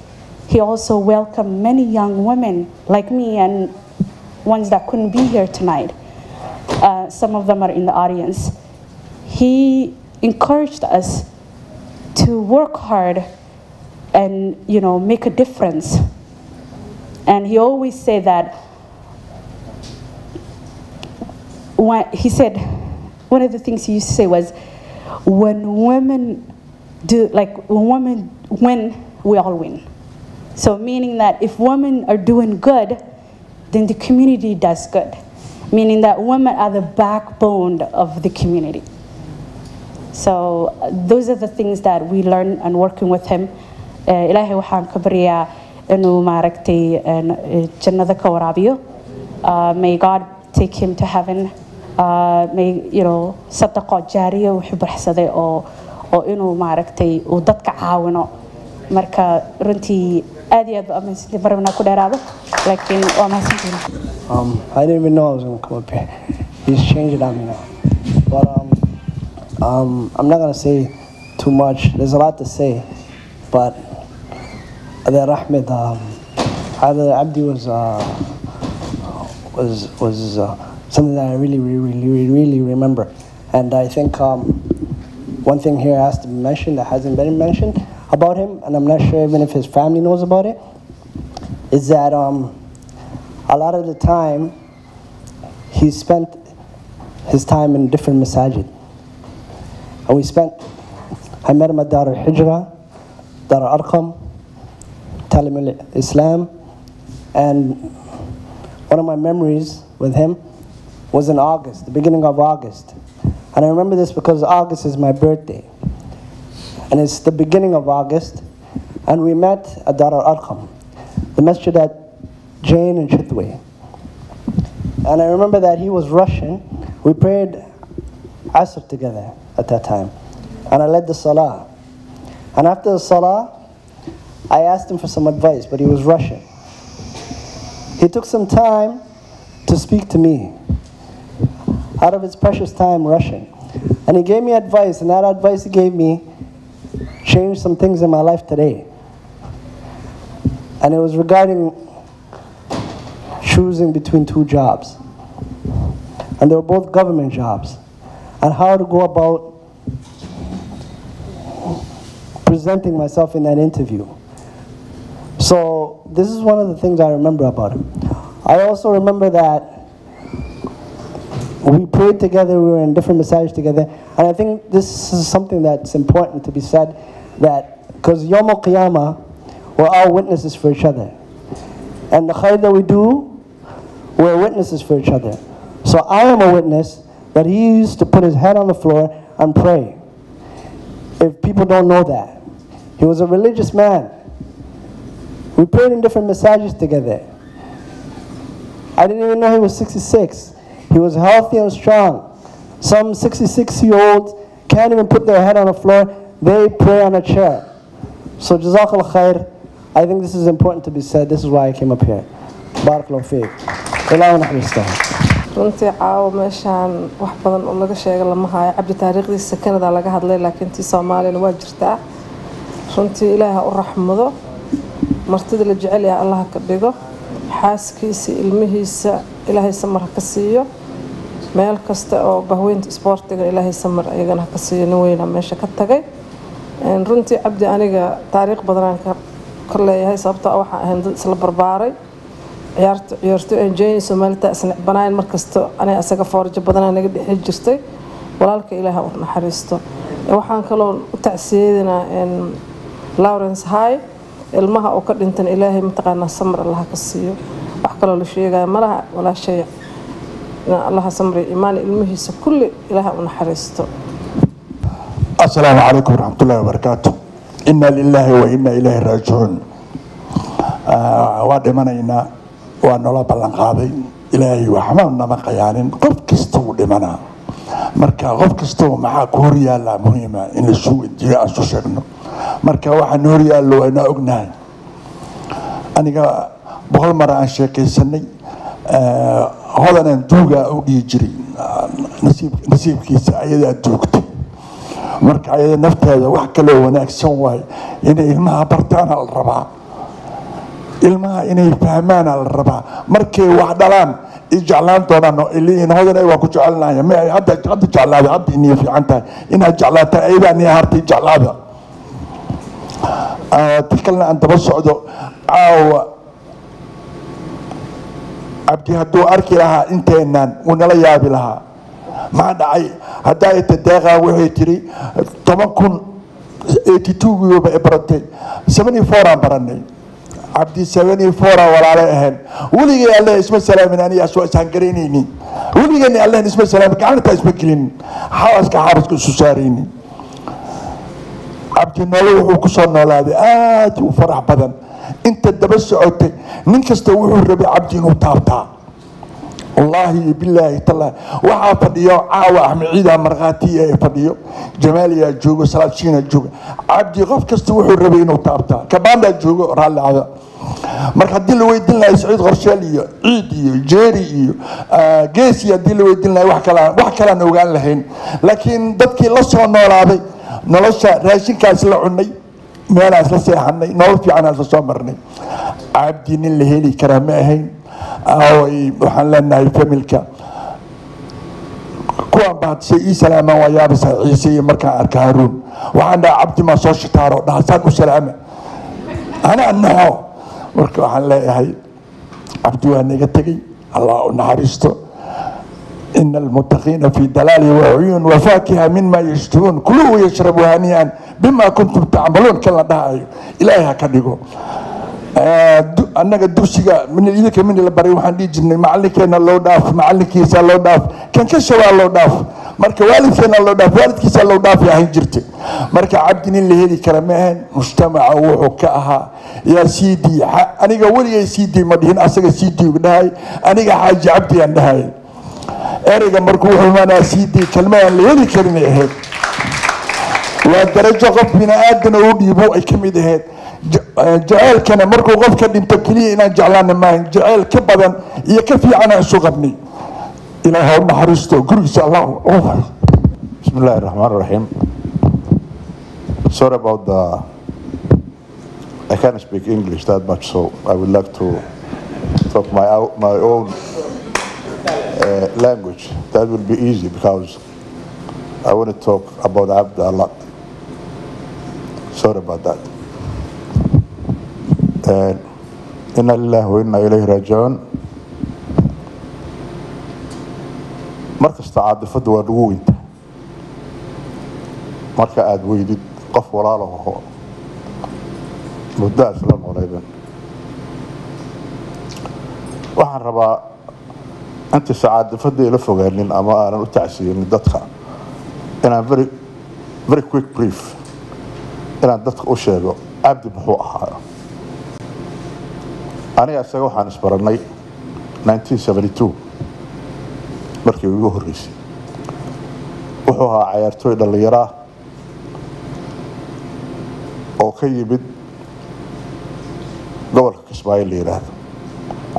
He also welcomed many young women like me and ones that couldn't be here tonight. Some of them are in the audience. He encouraged us to work hard and, you know, make a difference. And he always said that, he said, one of the things he used to say was, when women do, like, when women win, we all win. So meaning that if women are doing good, then the community does good. Meaning that women are the backbone of the community. So those are the things that we learn and working with him. Ilaahay waxaan ka baryaa inuu maaragtay jannada ka waraabiyo. May God take him to heaven. May, you know, sadaqo jaariya wuxuu baxsaday oo inuu maaragtay uu dadka caawino. Marka runtii aad iyo aad baan ammaansantahay barabna ku dheeraado laakiin waa mahadsantahay. I didn't even know I was going to come up here. He's changed it on me now. But I'm not going to say too much. There's a lot to say. But that Ahmed, Abdi was something that I really remember. And I think one thing here has to be mentioned that hasn't been mentioned about him, and I'm not sure even if his family knows about it, is that a lot of the time he spent his time in different masajid. And I met him at Dar al-Hijra, Dar al-Arqam, Talim al-Islam, and one of my memories with him was in August, the beginning of August. And I remember this because August is my birthday. And it's the beginning of August, and we met at Dar al-Arqam, the masjid at Jane and Chithway. And I remember that he was Russian. We prayed Asr together at that time. And I led the Salah. And after the Salah, I asked him for some advice, but he was Russian. He took some time to speak to me, out of his precious time, Russian. And he gave me advice, and that advice he gave me changed some things in my life today. And it was regarding choosing between two jobs. And they were both government jobs. And how to go about presenting myself in that interview. So this is one of the things I remember about him. I also remember that we prayed together, we were in different massages together, and I think this is something that's important to be said, that because Yawm al-Qiyamah, we're all witnesses for each other. And the khair that we do, we're witnesses for each other. So I am a witness that he used to put his head on the floor and pray. If people don't know that. He was a religious man. We prayed in different massages together. I didn't even know he was 66. He was healthy and strong. Some 66-year-olds can't even put their head on the floor. They pray on a chair. So Jazakallah khair. I think this is important to be said. This is why I came up here. Barakallahu feek. Ilaahu naxariisto. runtii caawa meeshaan wax badan oo laga sheegay lama hayo Cabdi taariikhdiisa Canada laga hadlay laakiin tii Soomaaliya waa jirtaa runtii Ilaahay u raxmado martida la jecel yahay Allah ka dhigo xaaskiisa ilmihiisa Ilaahay samar ka siiyo meel kasta oo bahweynta sportiga Ilaahay samar ayagana ka siiyo nin weyn meesha ka tagay runtii Cabdi aniga taariikh badan ka leeyahay sababtoo ah waxa ahayn dad isla barbaaray ciyaarto enjoy Soomaalida isna banaan markasto ana asaga forjo badan anaga dhixi jirtay walaalka Ilaahay u naxariisto waxaan kaloo u tacsiyeedina Lawrence High ilmaha oo ka dhintan Ilaahay mataqaana samar Allah ka siiyo wax kale la sheegay malaha wala shay Allah samri iimaan ilmihiisa kulli Ilaahay u naxariisto السلام عليكم ورحمة الله وبركاته إنا لله وإنا إليه راجعون ودمنا ونلا بلنقاضي إلهي وحمامنا مقيانين قف كستو دمنا مركا قف كستو مع كوريا لا مهمة إن السوء انتهاء سوشرنا مركا واحد نوريا لو أنا أنا بقول مرة عن شيء سني hodanan duugaa u dhihi jiray nasiibkiisa ayadaa duugtay marka ayada nafteeda wax kaloo wanaagsan waaye inay ilmaha bartaana la rabaa ilmaha inay fahmaana la rabaa markay wax dhalaan jeclaan doonaan iliin hodan waa ku jecelnaaya ma hadda jeclaada hadda inay fiican tahay inaad jeclaata ayada inay hartay jeclaada tikalna aan daba socdo caawa cabdi hadduu arki lahaa inteenaan wuu nala yaabi lahaa maxaa dhacay haddaa ay tadeeqaa waxay tiri 10,082 ay baratay 74 aan baranay cabdi 74 aan walaale ahayn weligay alle isma salaamin aniga asoo isaan garanaynin weligayna alle isma salaamin gacanta isma gelin xaaska isu saaraynin cabdi nolol wuxuu ku soo noolaaday aad u farax badan inta daba socotay nin kasta wuxuu rabay cabdi inuu taabtaa wallaahi billaahi tallaahi waxaa fadhiyo caawa axmed ciida markhaatiya ee fadhiyo jamaaliyaa joogo salaadsiina jooga cabdi qof kasta wuxuu rabay inuu taabtaa kabaandaa joogo raalli cada marka haddii la weydiin lahay saciid qorsheel iyo ciid iyo jeeri iyo geesi haddii la weydiin lahay wax kalaan ogaan lahayn laakiin dadkii la soo noolaaday nolosha raashinkaas la cunay meelaas la seexanay nolol fiicanaas la soo marnay cabdi nin la heli karaa ma ahayn waxaan leenahay familka kuwaan bahadisay ii salaamaan waa yaabaysaa ciise iyo markaan arka haruun waxaan dhaha cabdi maa soo shitaaro dhaha saan u salaama anaa naxo marka waxaan leeyahay cabdi waa naga tegey allah u naxariisto إن المتقين في ضلال وعيون وفاكهة مما يشتهون كلوا ويشربوا هنيئا بما كنتم تعملون كلا داعي إلهي كديكو أنا دوسيا من اللي كمن اللي بري وحندي جن معلكنا لو داف معلكيسا لو داف كان كشوا لو داف مركا والدنا لو داف والدكيسا لو داف يا هنجرتي مركا عبدني اللي هذي كرمان مجتمع وحكاها يا سيدي أنا قولي يا سيدي مدهن أسق سيدي ودهاي أنا حاج عبدي عندهاي ereyga markuu xumaanaa siidii kelmadaan la heli karin ay ahayd waa darajo qof bini aadan oo u dhiibo ay ka mid ahayd jaceylkana markuu qof ka dhinto keliya inaan jeclaana maahan jaceyl ka badan iyo ka fiican aan isu qabnay ilaaha u naxariisto gurigiisa allah بسم الله الرحمن الرحيم. Sorry about I can't speak English that much, so I would like to talk my own language. That will be easy because I want to talk about Abdi a lot. Sorry about that. Inna lillahi wa inna ilayhi raji'un. Markasta caadifadu waa ugu weynta marka aad weydid qof walaalaho muddo isla nooleydan waxaan rabaa أنت سعادة فدي لفوقين أما أنا أتعسي من دتخة أنا very quick brief أنا دتخة أشياء عبد بحوقها أنا أسأله عن إسبرني 1972 مركي ويجوه الرئيسي وحوها عيارتوي اللي يراه أو كيبد قبل كسباي اللي يراه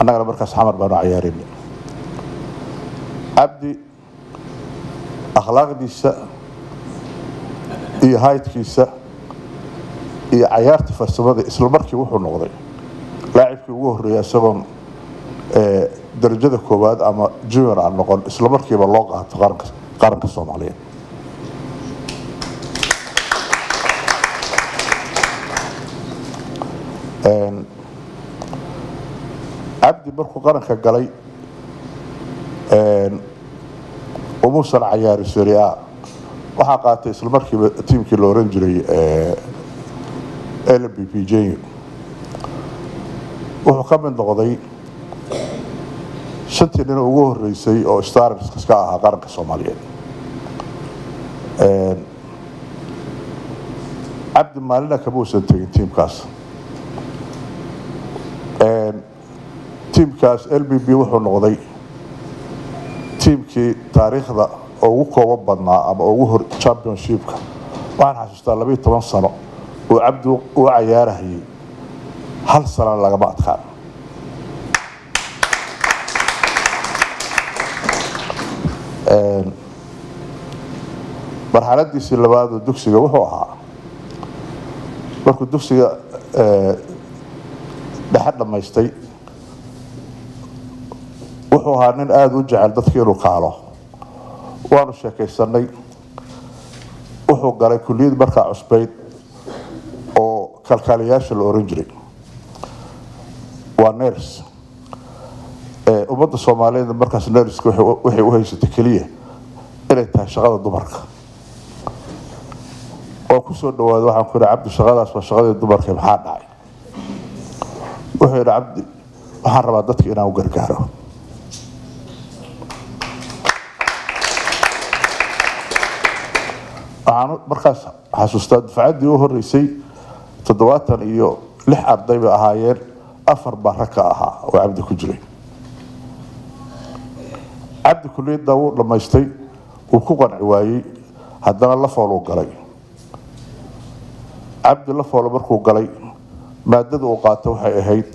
أنا قبل مركز حمر بانو عيارين عبدي أخلاق ديسا إيه هايت كيسا إيه عيارتي فرسمة إسلام مركي وحو نغضي لاعب كي وحو رياسبهم درجة كوباد أما جمير عن نقول إسلام مركي باللوقع قارن كالصوماليين عبدي بركو قارن كالقلي وموسى عيار سوريا وحقات اسل مركب تيمكي لورنجري ال بي بي جي وحكم من ضغطي شنتي انه ugu horeysay oo stars ka ah qaranka Soomaaliyeed Cabdi maalina ka buusan tagay teamkaas LBB wuxuu noqday teamkii taariikhda oo ugu kooban badnaa ama ugu hor championshipka waxaan xasuustaa 12 sano oo Cabdi uu ciyaarayay hal sano laga adkaan marxaladiisii labaad oo dugsiga wuxuu ahaa markuu dugsiga dhexe dhammaystay wuxuu ahaa nin aada u jecel dadka inuu kaalo waanu sheekaysanay wuxuu galay kulliyad markaa cusbayd oo kalkaaliyaasha la oran jiray waa ners ummadda soomaaliyeed markaas nerska waxay u haysatay keliya inay tahay shaqada dumarka oo ku soo dhawaada waxaan ku yidhi cabdi shaqadaas waa shaqadii dumarka maxaa dhacay wuxuu yidhi cabdi waxaan rabaa dadka inaan u gargaaro waxaan markaas xasuustaa dufcaddii u horreysay 76 arday bay ahaayeen 4 baa rag ka ahaa oo cabdi ku jiray cabdi kulliyadda wuu dhammaystay wuu ku qanci waayey haddana la fooluu galay cabdi la foolo markuu galay maadada uu qaato waxay ahayd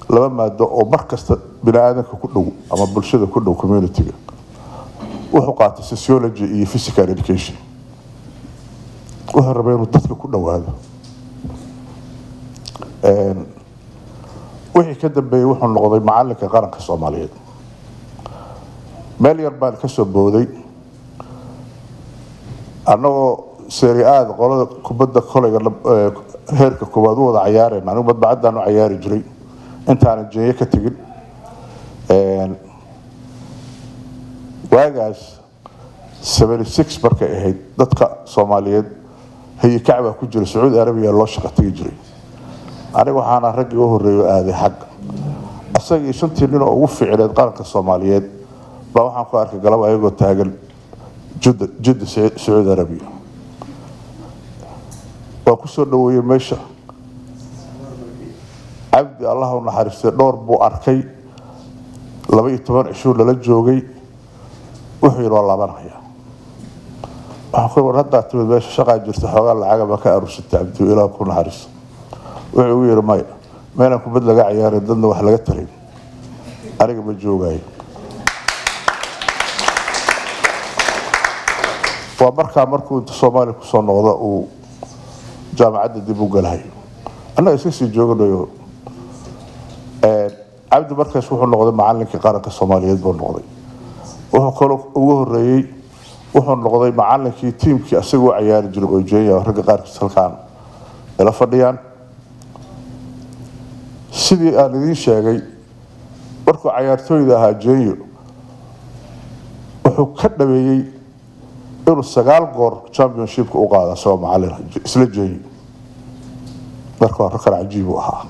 2 maado oo mar kasta bini aadanka ku dhow ama bulshada ku dhow community-ga wuxuu qaatay sociology iyo physical education wuxuu rabay inuu dadka ku dhowaado wixii ka dambeeyey wuxuu noqday macalinka qaranka Soomaaliyeed meel yar baan ka soo booday annagoo Serie A qolada kubadda kolayga heerka koowaad u wada ciyaareen anigu badbacadaan u ciyaari jiray intaan jeeye ka tagin waagaas 76 markay ahayd dadka Soomaaliyeed هي كعبة كجري سعود عربية الله شقة تجري أنا وحنا رجل وهو هذا حق أصلا شنتي لنا وفي على قارة الصوماليات بروح أقارك قلبه يقول تاجل جد سعود عربية وكسر له يمشى عبد الله ونحرس دور بو أركي لبي 28 للجوجي وحير والله بنحيا أخوي رد اعتمد باش شقة جرت حوالي العقبة كأرسلت عبد إلى كل حارس وير ماي ما أنا كنت بدل عيار الدن وحلقة ترين أرجع بالجوجاي ومركو أنت صومالي كصون وضاء وجامعة دبوق الهاي أنا أساسي جوجا عبد مركز وحول النقطة معلن كقارة الصومالية يدبر النقطة وهو كله وهو الرئي wuxuu noqday macallinkii tiimkii asagoo ciyaari jiray oo jeeya ragga qaarkiis halkaan ila fadhiyaan sidii aan idin sheegay markuu ciyaartooyda ahaa jeeyo wuxuu ka dhaweeyey inuu 9 goor championshipka u qaado soo macallin isla jeeyo markuu rag cajiib u ahaa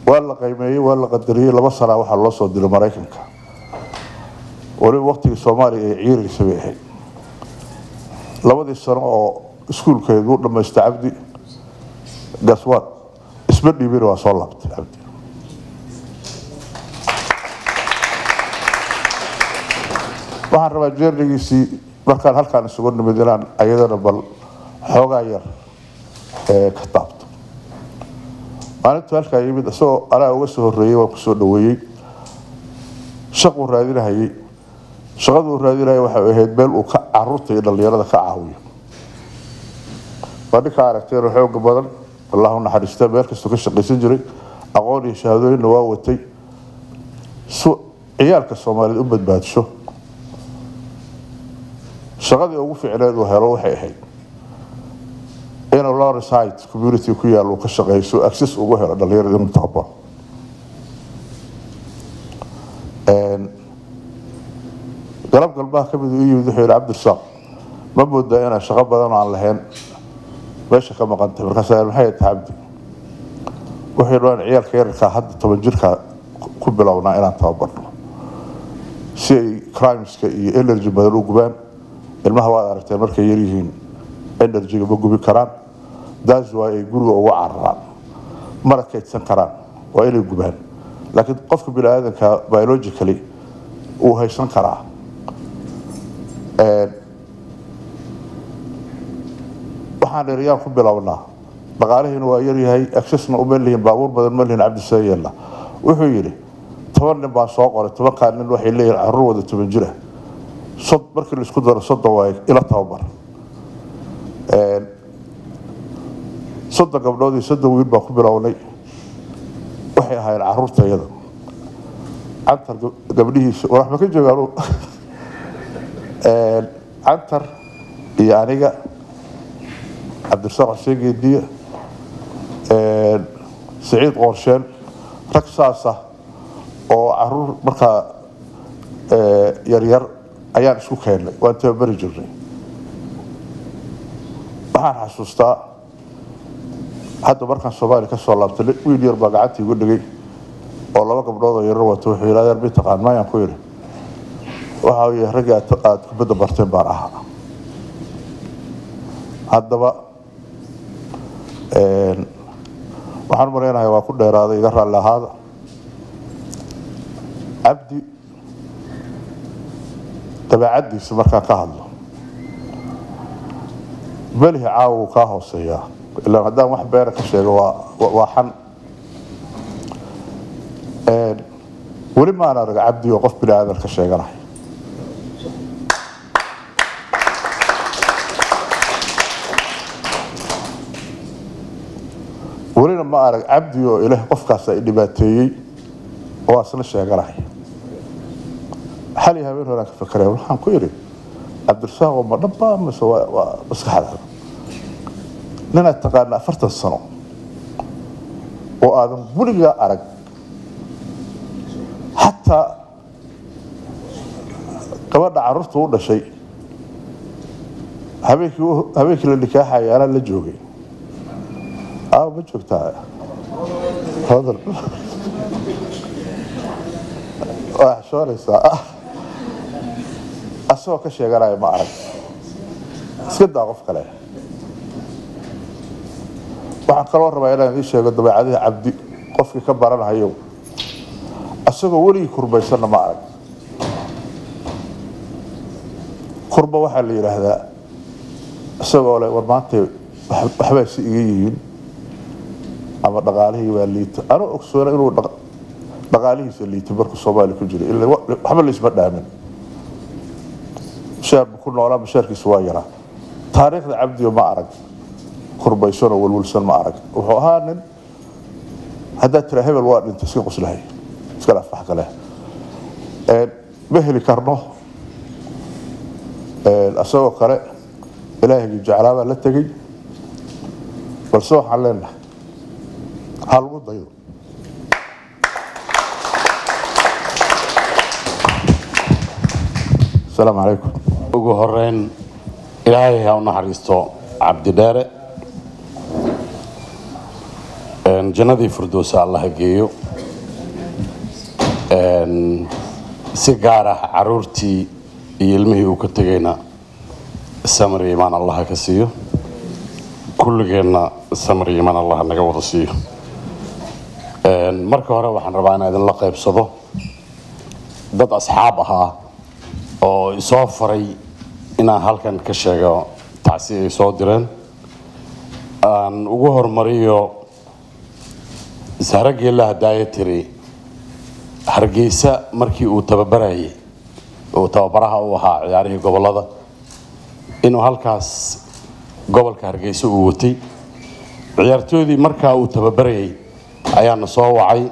ولا قيمة ولا قدرية لما صار واحد الله صد المرايكنك ولي وقت الصومالي عير يسويه لما دي السنة سكول كيدور لما يستعبدي قصوات اسمني بيرو صلبت عبدي waxaan rabaa jeerligiisii markaan halkaan isugu nimid inaan ayadana bal xoogaa yar ka taabto maalinta halkaa yimid isagoo anaa uga soo horreeyey waan ku soo dhaweeyey shaquu raadinahayey shaqaduu raadinaya waxay ahayd meel uu ka carruurta iyo dhallinyarada ka caawiyo waa ninka aragteen xooga badan allahu naxariista meel kastoo ka shaqaysan jiray aqoon iyo shahaadooyinna waa watay ciyaalka Soomaaliyeed u badbaadisho shaqadii ugu fiicneed uu helo waxay ahayd inuu Lawrence Heights community ku yaal uu ka shaqeeyo access ugu helo dhalinyarada inuu tababar galab galbaha ka mid u yimid wuxuu yidhi Cabdirasaaq ma moodaa inaan shaqo badan aan lahayn meesha ka maqantay markaas maxay tahay Cabdi wuxuu yidhi ciyaalka yarka hadda 10 jirka ku bilownaa inaan tababarno si ay crimeska iyo energy badan u gubaan ilmaha waad aragteen markay yar yihiin energy ma gubi karaan daas waa ay guriga uga cararaan mana kaydsan karaan waa inay gubaan laakiin qofka bini'aadanka biologically uu haysan karaa waxaan dheeriyaan ku bilownaa dhaqaalihiina waa yar yahay accessna uma lihin baabuur badan ma lihin Cabdi Sayeella wuxuu yidhi 10 nin baan soo qoray 10 nin waxay leeyihiin carruur wada 10 jira markii la isku daro 30 waa ila tababar 30 gabdhood iyo 30 wiil baan ku bilownay waxay ahaayeen carruurtayada cantar gabdhihiisa waxba ka joogaan cantar iyo aniga cabdirasaaq xuseen geediye سعيد قرشين ركساسة oo caruur markaa yaryar ayaan isku keenay waan tababari jirnay waxaan xasuustaa hadda markaan Soomaali ka soo laabtay wiil yar baa gacantii igu dhigay oo 2 gabdhood oo yar wato wuxuu yiraahdaa mid taqaan ma yaan ku yiri waxa uu yahay rag aad ku bada barteen baan ahaa haddaba waxaan mareynayaa waa ku dheeraaday iga raali lahaada Cabdi dabeecadiisa markaa ka hadlo balihi caawu ka hooseeya ilaa haddaan wax beera ka sheego waa xan weli ma ana arag Cabdi oo qof bini'aadan ka sheeganahay ولنا ما أرى عبدي وإله قفكاس إدباتي وأصل الشجرة حالي هبين هناك فكرة والحين كويري عبد الرزاق ومربى بس هذا لنا اتقالنا فرت الصنو وآدم بلغ أرق حتى قبل عرفت ولا شيء هبيك اللي كاحي أنا اللي جوجي بجوكتا هذا شوريسا أسوأ كشيء قراي ما أعرف سكت أقف كله وعن كلام ربعنا ذي شيء قد بعدها عبدي قف كبرنا هيو أسوأ ولي كربة يصيرنا ما أعرف كربة واحد اللي هذا أسوأ ولا ورمانتي وحبايس يجين ama dhaqaalihii waa liito ana ogsoona inuu dhaqaalihiisa liito markuu Soomaali ku jiray ilaa waxba la isma dhaamin shaab ku noolaa mashaarkiisu waa yaraa taariikhda Cabdi ma arag qurbaysan oo walwalsan ma arag wuxuu ahaa nin hadda tira hebel waa dhintay iska qoslahay iska lafax kale ma heli karno asagoo kale ilaahay jeclaaba la tagay balse waxaan leenahay halgu dayo السلام عليكم ugu horeyn ilaahay ha u naxariisto Cabdi Dheere jannadii firdawsa Allah geeyo si gaar ah caruurtii iyo ilmihii uu ka tagayna samri iman Allah ka siiyo kulligeena samri iman Allah naga wada siiyo marka hore waxaan rabaa inaan la qaybsado dad asxaab ahaa oo isoo faray inaan halkan ka sheego taasi ay soo direen aan ugu hormariyo saragii la hadaayatiri Hargeysa markii uu tababarayay oo tababaraha uu ahaa ciyaarihii gobolada inuu halkaas gobolka Hargeysa uu watay ciyaartoydii markaa uu tababarayay ayaana soo wacay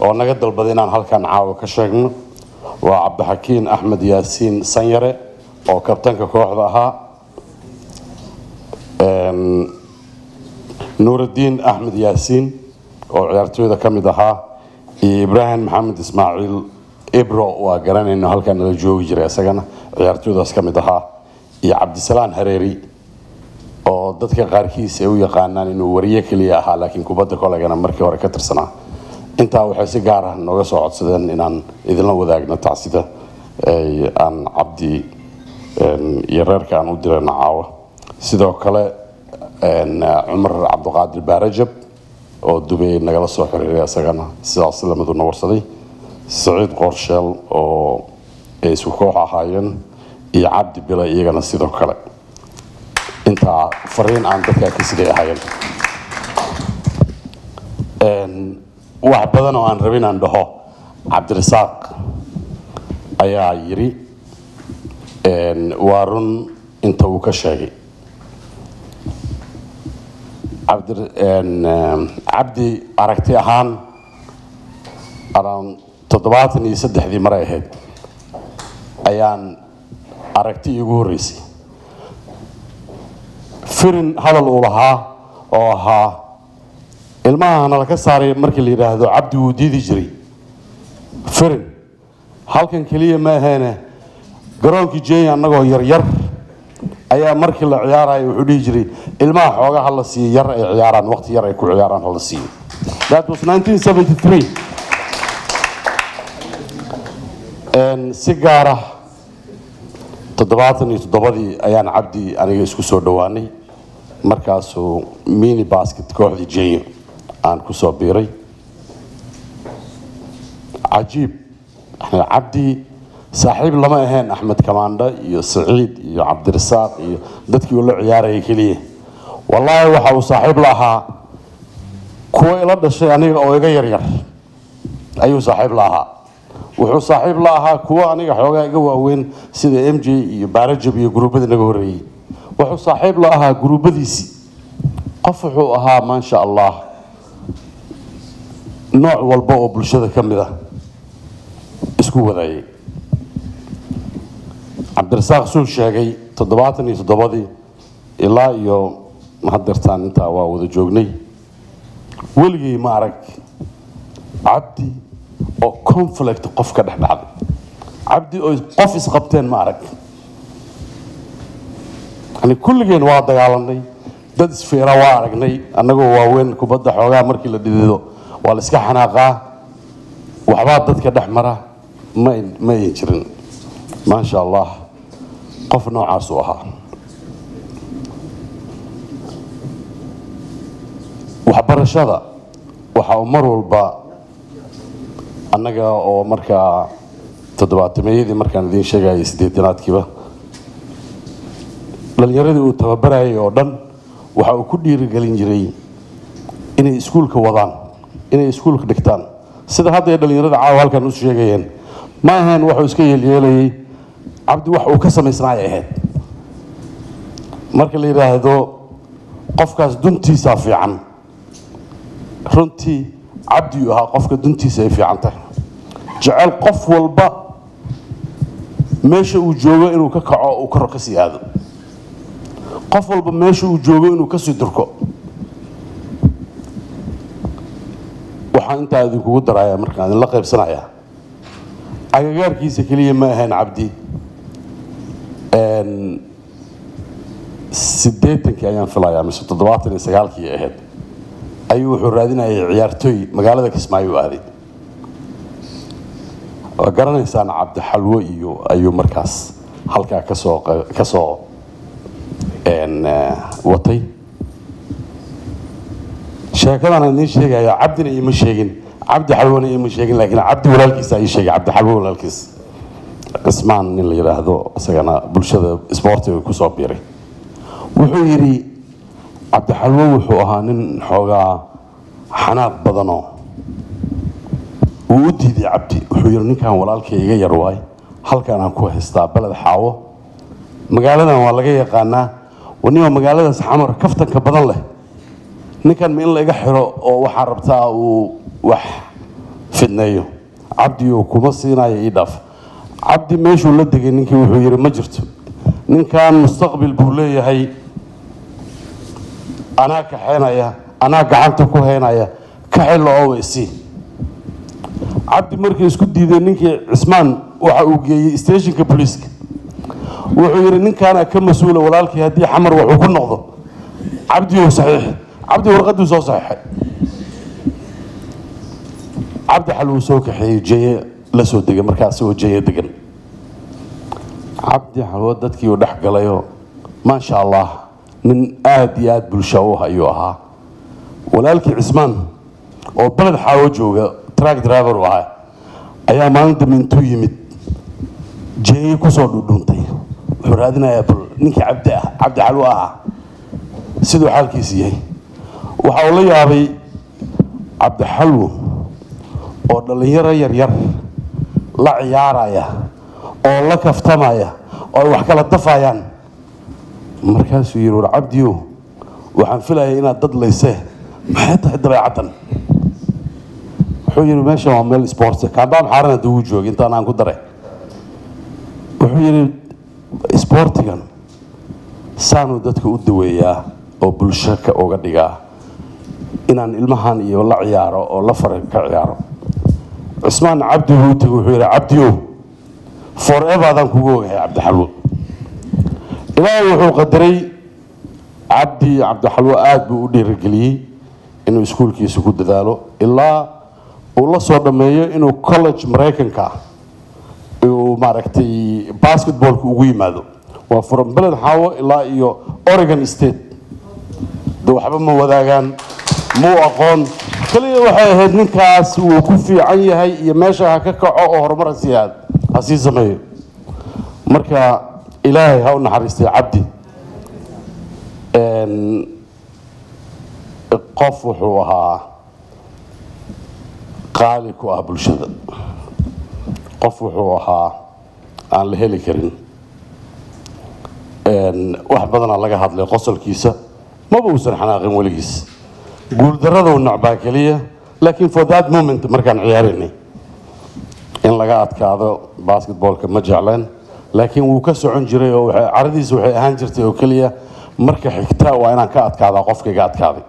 oo naga dalbaday inaan halkan caawa ka sheegno waa Cabdi Axmed Yaasiin Sanyare oo kabtanka kooxda ahaa Nuruddin Axmed Yaasiin oo ciyaartooyda kamid ahaa iyo Ibrahim Maxamed Ismaaciil Ibro waa garanayno halkan la joogi jiray asagana ciyaartooydaas kamid ahaa iyo Cabdisalaan Hareeri oo dadka qaarkiis ay u yaqaanaan inuu wariye kaliya ahaa laakiin kubadda kolagana markii hore ka tirsanaa inta waxay si gaar ah nooga soo codsadeen inaan idinla wadaagno tacsida aan Cabdi iyo reerka aan u dirayna caawa sidoo kale Umar Cabdiqaadir Baarajab oo Dubai nagala soo xiriiray asagana sidaas la mid u warsaday Saciid Qorsheel oo ay isku koox ahaayeen iyo Cabdi Bila iyagana sidoo kale inta fariin aan dadka ka sidii ahaayeen wax badan oo aan rabin aan dhaho cabdirasaaq ayaa yiri waa run inta uu ka sheegay cabdi aragti ahaan around 73 maray ahayd ayaan aragti igu horeysay firin hadal uu lahaa oo ahaa ilmaha nala ka saaray markii la yiraahdo cabdi wuu diidi jiray firin halkan kaliya ma ahayn garoonkii jeeya annagoo yar yar ayaa markii la ciyaarayo wuxuu dhihi jiray ilmaha xoogaha la siiyo yar ay ciyaaraan waqti yar ay ku ciyaaraan la siiyo that was 1973 si gaar ah 77 ayaan cabdi aniga isku soo dhawaanay markaasuu mini basket kooxdii jeeyo aan ku soo biiray cajiib cabdi saaxiib lama ahayn axmed kamaandha iyo saciid iyo cabdirasaaq iyo dadkii uu la ciyaarayay keliya wallaahi waxa uu saaxiib la ahaa kuwa ila dhashay aniga oo iga yaryar ayuu saaxiib la ahaa wuxuu saaxiib la ahaa kuwa aniga xoogaa iga waaweyn sida mj iyo baarajab iyo gruubada naga horreeyey wuxuu saaxiib la ahaa gruubadiisii qof wuxuu ahaa maasha allah nooc walba oo bulshada ka mid ah isku wadaayay cabdirasaaq suu sheegay 77 ilaa iyo haddeertaan intaa waa wada joognay weligay ma arag cabdi oo conflict qof ka dhex dhacday cabdi oo qof isqabteen ma arag yani kulligeen waa dagaalanay dad isfeera waa aragnay annagoo waaweyn kubadda xoogaa markii la dhidido waa la iska xanaaqaa waxbaa dadka dhex mara ma ay jirin maasha allah qof noocaas uu ahaa waxbarashada waxa uu mar walba annaga oo markaa 70-meeyadii markaan idiin sheegayay 80-aadkiiba dhalinyaradii uu tababarayay oo dhan waxa uu ku dhiirigelin jiray inay iskuulka wadaan inay iskuulka dhigtaan sida hadda ay dhalinyarada caawa halkan u sheegayeen ma ahayn wuxuu iska yeelyeelayay cabdi wax uu ka samaysnaay ahayd marka la yiraahdo qofkaas duntiisa fiican runtii cabdi uu ahaa qofka duntiisa ay fiican tahay jecel qof walba meesha uu joogo inuu ka kaco uu kor ka sii aado qof walba meesha uu joogo inuu ka sii durko waxaan intaa idinkugu darayaa markaan idinla qaybsanayaa agagaarkiisa keliya ma ahayn cabdi 80 ayaan filayaa mise 79 ahayd ayuu wuxuu raadinayay ciyaartooy magaalada Kismaayo aaday oo garanaysaan cabdi xalwo iyo ayuu markaas halkaa ka soo watay sheekadan aan idin sheegayo cabdina ima sheegin cabdi xalwana ima sheegin laakiin cabdi walaalkiisa ay sheegay cabdi xalwo walaalkiis cismaan nin la yiraahdo isagana bulshada isboortiga ku soo biiray wuxuu yiri cabdi xalwo wuxuu ahaa nin xoogaa xanaaq badanoo uu u diiday cabdi wuxuu yiri ninkan walaalkay iga yar waay halkan aan ku haystaa balad xaawo magaaladan waa laga yaqaanaa waniba magaaladaas xamar kaftanka badan leh ninkan ma in la iga xiro oo waxaa rabtaa uu wax fidneeyo cabdi uu kuma siinayo ii dhaaf cabdi meeshuu la degay ninkii wuxuu yiri ma jirto ninkan mustaqbal buu leeyahay anaa kaxeynaya anaa gacanta ku haynaya ka xillo oo weysi cabdi markii isku diiday ninkii cismaan waxa uu geeyey stationka booliiska wuxuu yiri ninkaana ka mas'uula walaalkii haddii xamar wuxuu ku noqdo cabdi uu saxiix cabdi warqaduu soo saxiixay cabdi xal uu soo kaxeeyey jeeye la soo degay markaas oo jeeye degan cabdi xalwo dadkii uu dhex galayo maasha allah nin aad iyo aad bulsho u ayuu ahaa walaalkii cismaan oo balad xaawo jooga truck driver u ahaa ayaa maalin dambe intuu yimid jeeye kusoo dhudhuntay wuxuu raadinayaa bal ninkii cabdi xalwo ahaa siduu xaalkiisa yahay waxa uu la yaabay cabdi xalwo oo dhalinyaro yaryar la ciyaaraya oo la kaftamaya oo ay wax kala dafayaan markaasuu yidhi war cabdiyow waxaan filayaa inaad dad laysee maxay tahay dabeecaddan wuxuu yidhi meeshan waa meel sports kaambaan xaaran haddii uu joogay intaan aan ku daray wuxuu yidhi sportigan saanuu dadka u daweeyaa oo bulsho ka uga dhigaa inaan ilmahan iyo la ciyaaro oo la fara ka ciyaaro cismaan cabdi wuu tegay wuxuu yidhi cabdiyow forever adaan kugu ogahay cabdixalwo ilaahay wuxuu qadaray cabdixalwo aad buu u dhiirigeliyey inuu iskuulkiisa ku dadaalo ilaa uu la soo dhammeeyo inuu college maraykanka uu maaragtay basketballka ugu yimaado waa from beled xaawo ilaa iyo Oregon State de waxba ma wadaagaan muu aqoon kaliya waxay ahayd ninkaas uu ku fiican yahay iyo meesha ha ka kaco oo horumar siyaad ha sii sameeyo marka ilaahay ha u naxariistay cabdi qof wuxuu ahaa qaali ku ah bulshada qof wuxuu ahaa aan la heli karin wax badanaa laga hadlay qosolkiisa maba uusan xanaaqin weligiis guuldarrada uu nacbaa keliya laakiin for that moment markaan ciyaaraynay in laga adkaado basketballka ma jecleen laakiin wuu ka socon jiray oo caradiisa waxay ahaan jirtay oo keliya marka xigta waa inaan ka adkaadaa qofkayga adkaaday